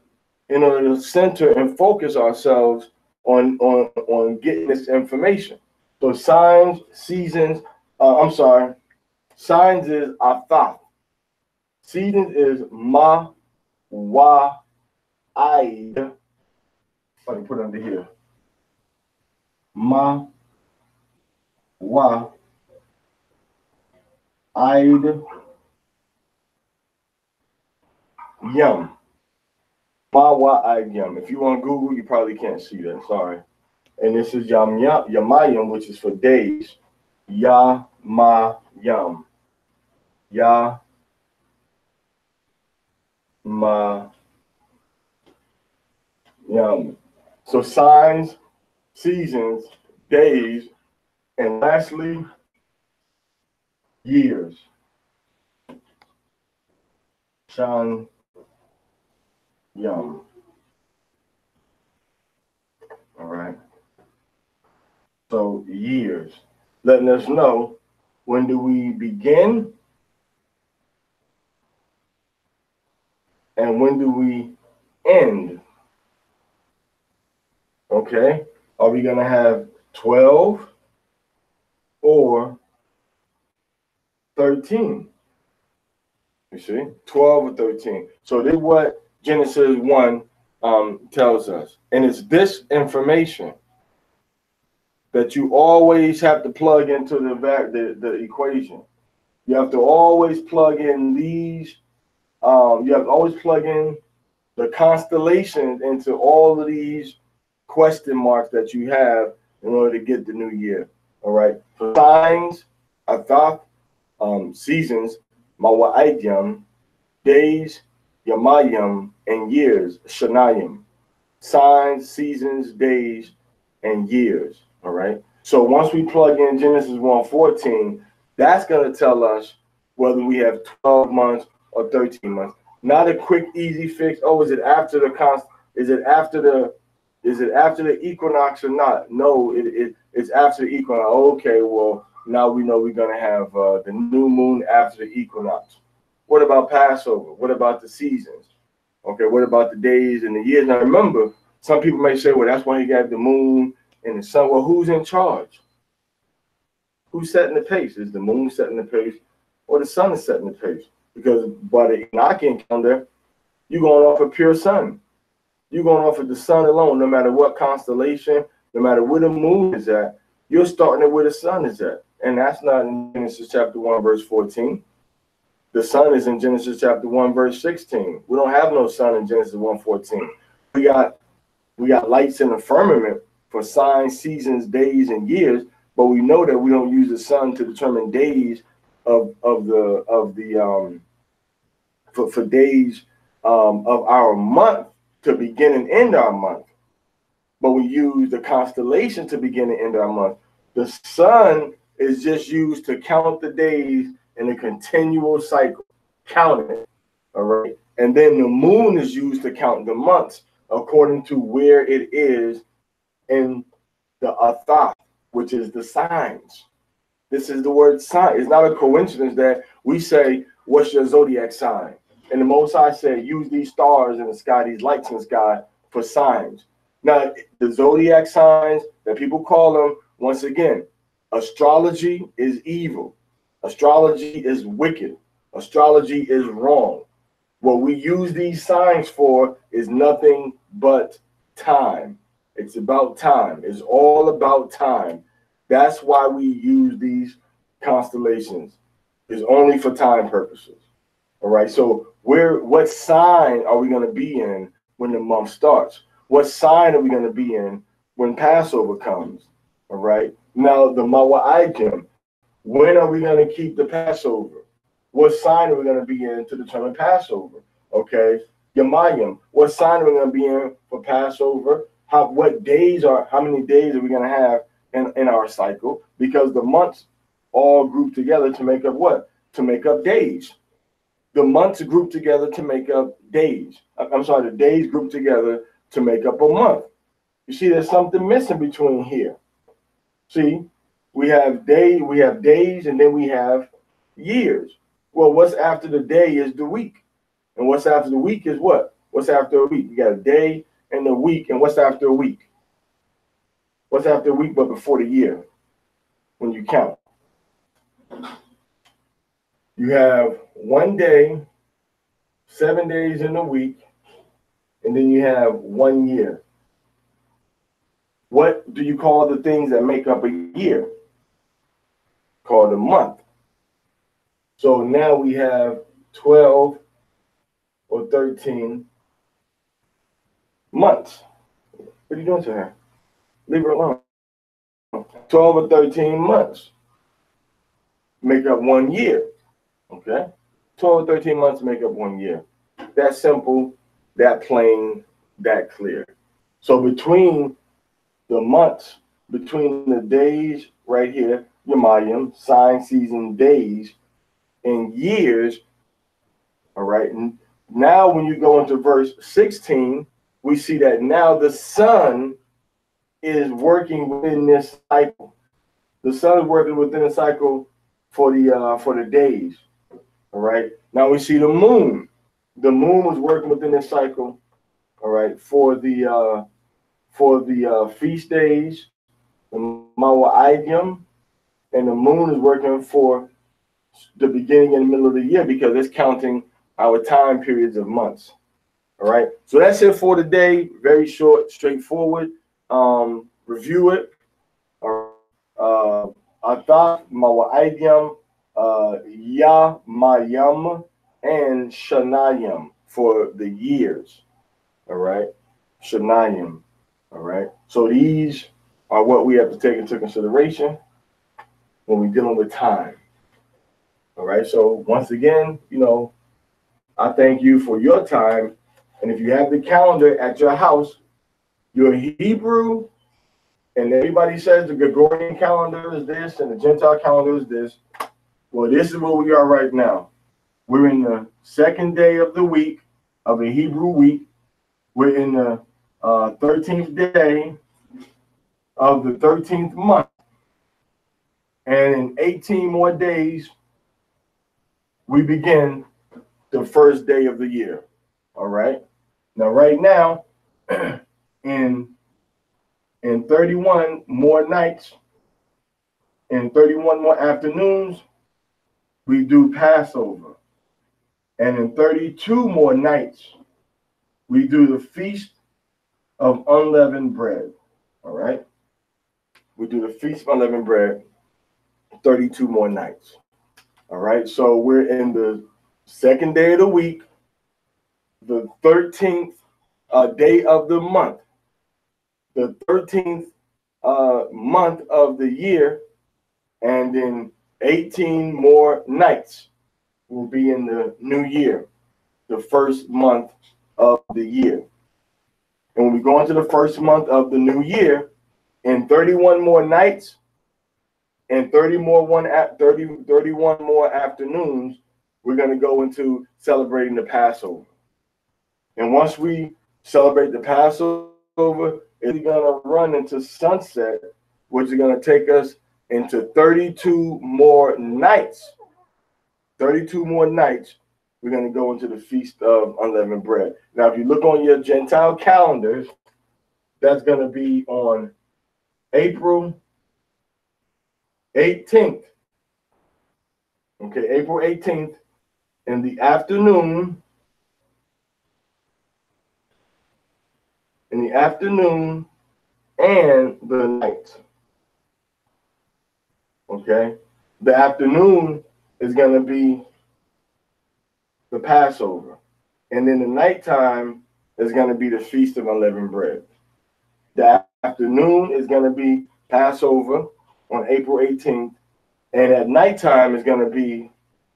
in order to center and focus ourselves on getting this information. So signs, seasons, signs is Athath. Seasons is Ma, Wa, Aid. Let me put it under here. Ma, Wa, Aid, Yum. Ma, Wa, Aid, Yum. If you on Google, you probably can't see that. Sorry. And this is Yamayam, which is for days. Ya, Ma, Yum. Ya, Ma, Yum. So signs, seasons, days, and lastly, years. Shan, Yum. All right. So years, letting us know when do we begin and when do we end. Okay, are we going to have 12 or 13? You see, 12 or 13. So this is what Genesis 1 tells us. And it's this information that you always have to plug into the equation. You have to always plug in these, you have to always plug in the constellations into all of these question marks that you have in order to get the new year. All right. For signs, Athath, seasons, Mawa'adyam, days, Yamayam, and years, Shanayim. Signs, seasons, days, and years. All right. So once we plug in Genesis 1:14, that's going to tell us whether we have 12 months or 13 months. Not a quick, easy fix. Oh, is it after the equinox or not? No, it's after the equinox. Okay, well, now we know we're going to have the new moon after the equinox. What about Passover? What about the seasons? Okay, what about the days and the years? Now remember, some people may say, well, that's why you got the moon and the sun. Well, who's in charge? Who's setting the pace? Is the moon setting the pace or the sun is setting the pace? Because by the Enochian calendar, you're going off a pure sun. You're going off of the sun alone, no matter what constellation, no matter where the moon is at, you're starting at where the sun is at. And that's not in Genesis chapter 1, verse 14. The sun is in Genesis chapter 1, verse 16. We don't have no sun in Genesis 1:14. We got lights in the firmament for signs, seasons, days, and years, but we know that we don't use the sun to determine days for days of our month to begin and end our month. But we use the constellation to begin and end our month. The sun is just used to count the days in a continual cycle, count it, all right? And then the moon is used to count the months according to where it is in the Athath, which is the signs. This is the word sign. It's not a coincidence that we say, what's your zodiac sign? And the Most High said, use these stars in the sky, these lights in the sky for signs. Now, the zodiac signs that people call them, once again, astrology is evil. Astrology is wicked. Astrology is wrong. What we use these signs for is nothing but time. It's about time. It's all about time. That's why we use these constellations. It's only for time purposes. All right. So what sign are we going to be in when the month starts? What sign are we going to be in when Passover comes? All right. Now the Mawa'adim. When are we going to keep the Passover? What sign are we going to be in to determine Passover? Okay. Yamayim. What sign are we going to be in for Passover? How many days are we going to have in our cycle? Because the months all group together to make up what? To make up days. The months group together to make up days. I'm sorry, the days group together to make up a month. You see, there's something missing between here. See, we have days, and then we have years. Well, what's after the day is the week. And what's after the week is what? What's after a week? You got a day and a week. And what's after a week? What's after a week but before the year when you count? You have 1 day, 7 days in a week, and then you have 1 year. What do you call the things that make up a year? Called a month. So now we have 12 or 13 months. What are you doing to her? Leave her alone. 12 or 13 months make up 1 year. Okay? 12 or 13 months make up 1 year. That simple, that plain, that clear. So between the months, between the days right here, Yamayim, sign, season, days, and years, all right? And now when you go into verse 16, we see that now the sun is working within this cycle. The sun is working within the cycle for the days, all right? Now we see the moon. The moon was working within this cycle, all right, for the feast days, the Mawaidim, and the moon is working for the beginning and the middle of the year because it's counting our time periods of months. All right. So that's it for today. Very short, straightforward. Review it. Atah, Mawaidim, Yamayam, and Shanayim for the years. All right. Shanayim. All right. So these are what we have to take into consideration when we're dealing with time. All right. So once again, I thank you for your time. And if you have the calendar at your house, your Hebrew, and everybody says the Gregorian calendar is this and the Gentile calendar is this. Well, this is where we are right now. We're in the second day of the week, of a Hebrew week. We're in the 13th day of the 13th month. And in 18 more days, we begin the first day of the year. All right. Now, right now, in 31 more nights, in 31 more afternoons, we do Passover. And in 32 more nights, we do the Feast of Unleavened Bread. All right. We do the Feast of Unleavened Bread 32 more nights. All right. So we're in the second day of the week, the 13th day of the month, the 13th month of the year, and in 18 more nights will be in the new year, the first month of the year. And when we go into the first month of the new year, in 31 more nights and 31 more afternoons, we're going to go into celebrating the Passover. And once we celebrate the Passover, it's going to run into sunset, which is going to take us into 32 more nights. 32 more nights, we're going to go into the Feast of Unleavened Bread. Now, if you look on your Gentile calendars, that's going to be on April 18th. Okay, April 18th in the afternoon. In the afternoon and the night. Okay, the afternoon is going to be the Passover, and then the nighttime is going to be the Feast of Unleavened Bread. The afternoon is going to be Passover on April 18th, and at nighttime is going to be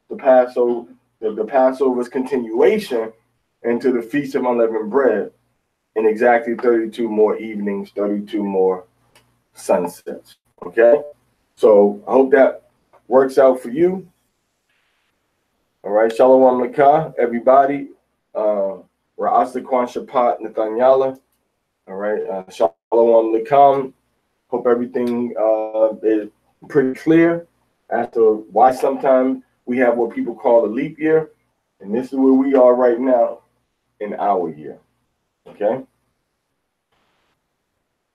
the Passover, the Passover's continuation into the Feast of Unleavened Bread in exactly 32 more evenings, 32 more sunsets. Okay, so I hope that works out for you. All right, Shalom Lakah, everybody. Ra'asa Kwan Shapat Nathanyala. All right, Shalom Lakam. Hope everything is pretty clear as to why sometimes we have what people call a leap year. And this is where we are right now in our year. Okay?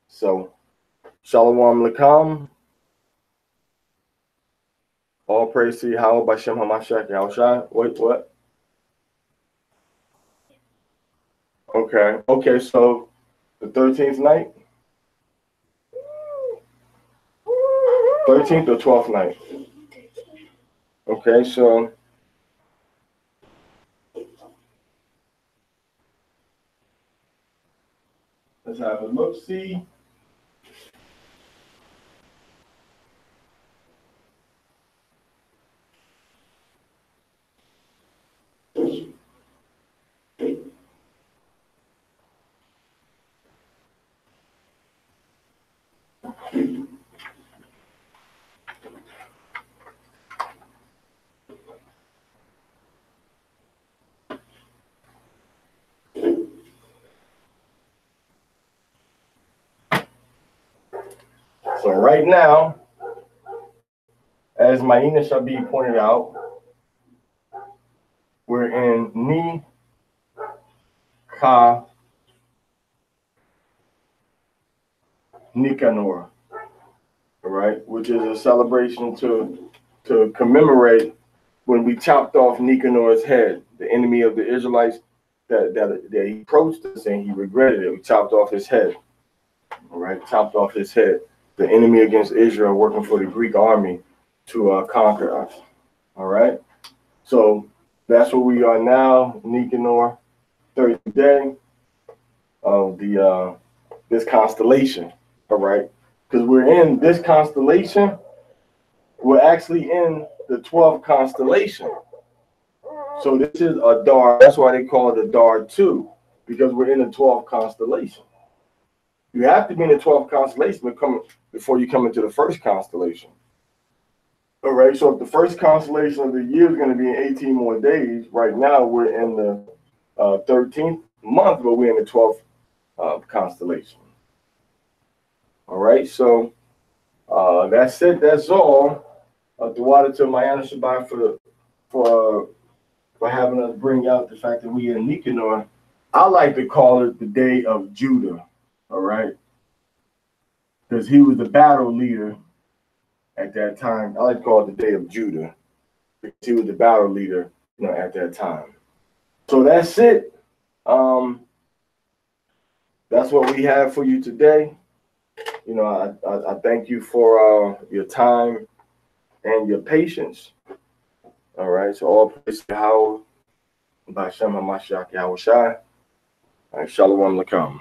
So, Shalom Lakam. All praise to Yahweh Bashem Hamashach Yahushai. Wait, what? Okay, so the 13th night? 13th or 12th night? Okay, so let's have a look-see. So right now, as Maina Shabi pointed out, we're in Ni Ka Nicanor, all right, which is a celebration to commemorate when we chopped off Nicanor's head, the enemy of the Israelites, that he approached us and he regretted it. We chopped off his head, all right, chopped off his head. The enemy against Israel working for the Greek army to conquer us, all right? So that's where we are now, Nicanor, 30th day of the this constellation, all right? Because we're in this constellation, we're actually in the 12th constellation. So this is a Dar, that's why they call it a Dar 2, because we're in the 12th constellation. You have to be in the 12th constellation before you come into the first constellation. All right, so if the first constellation of the year is going to be in 18 more days, right now we're in the 13th month, but we're in the 12th constellation. All right, so that's it. That's all. Dawada to Mayana Shabbat for having us bring out the fact that we in Nicanor. I like to call it the day of Judah. All right, because he was the battle leader at that time. I like to call it the day of Judah because he was the battle leader, at that time. So that's it. That's what we have for you today. I thank you for your time and your patience. All right. So all praise to Yahweh, B'Hashem HaMashiach Yahushai. All right, Shalom Lakam.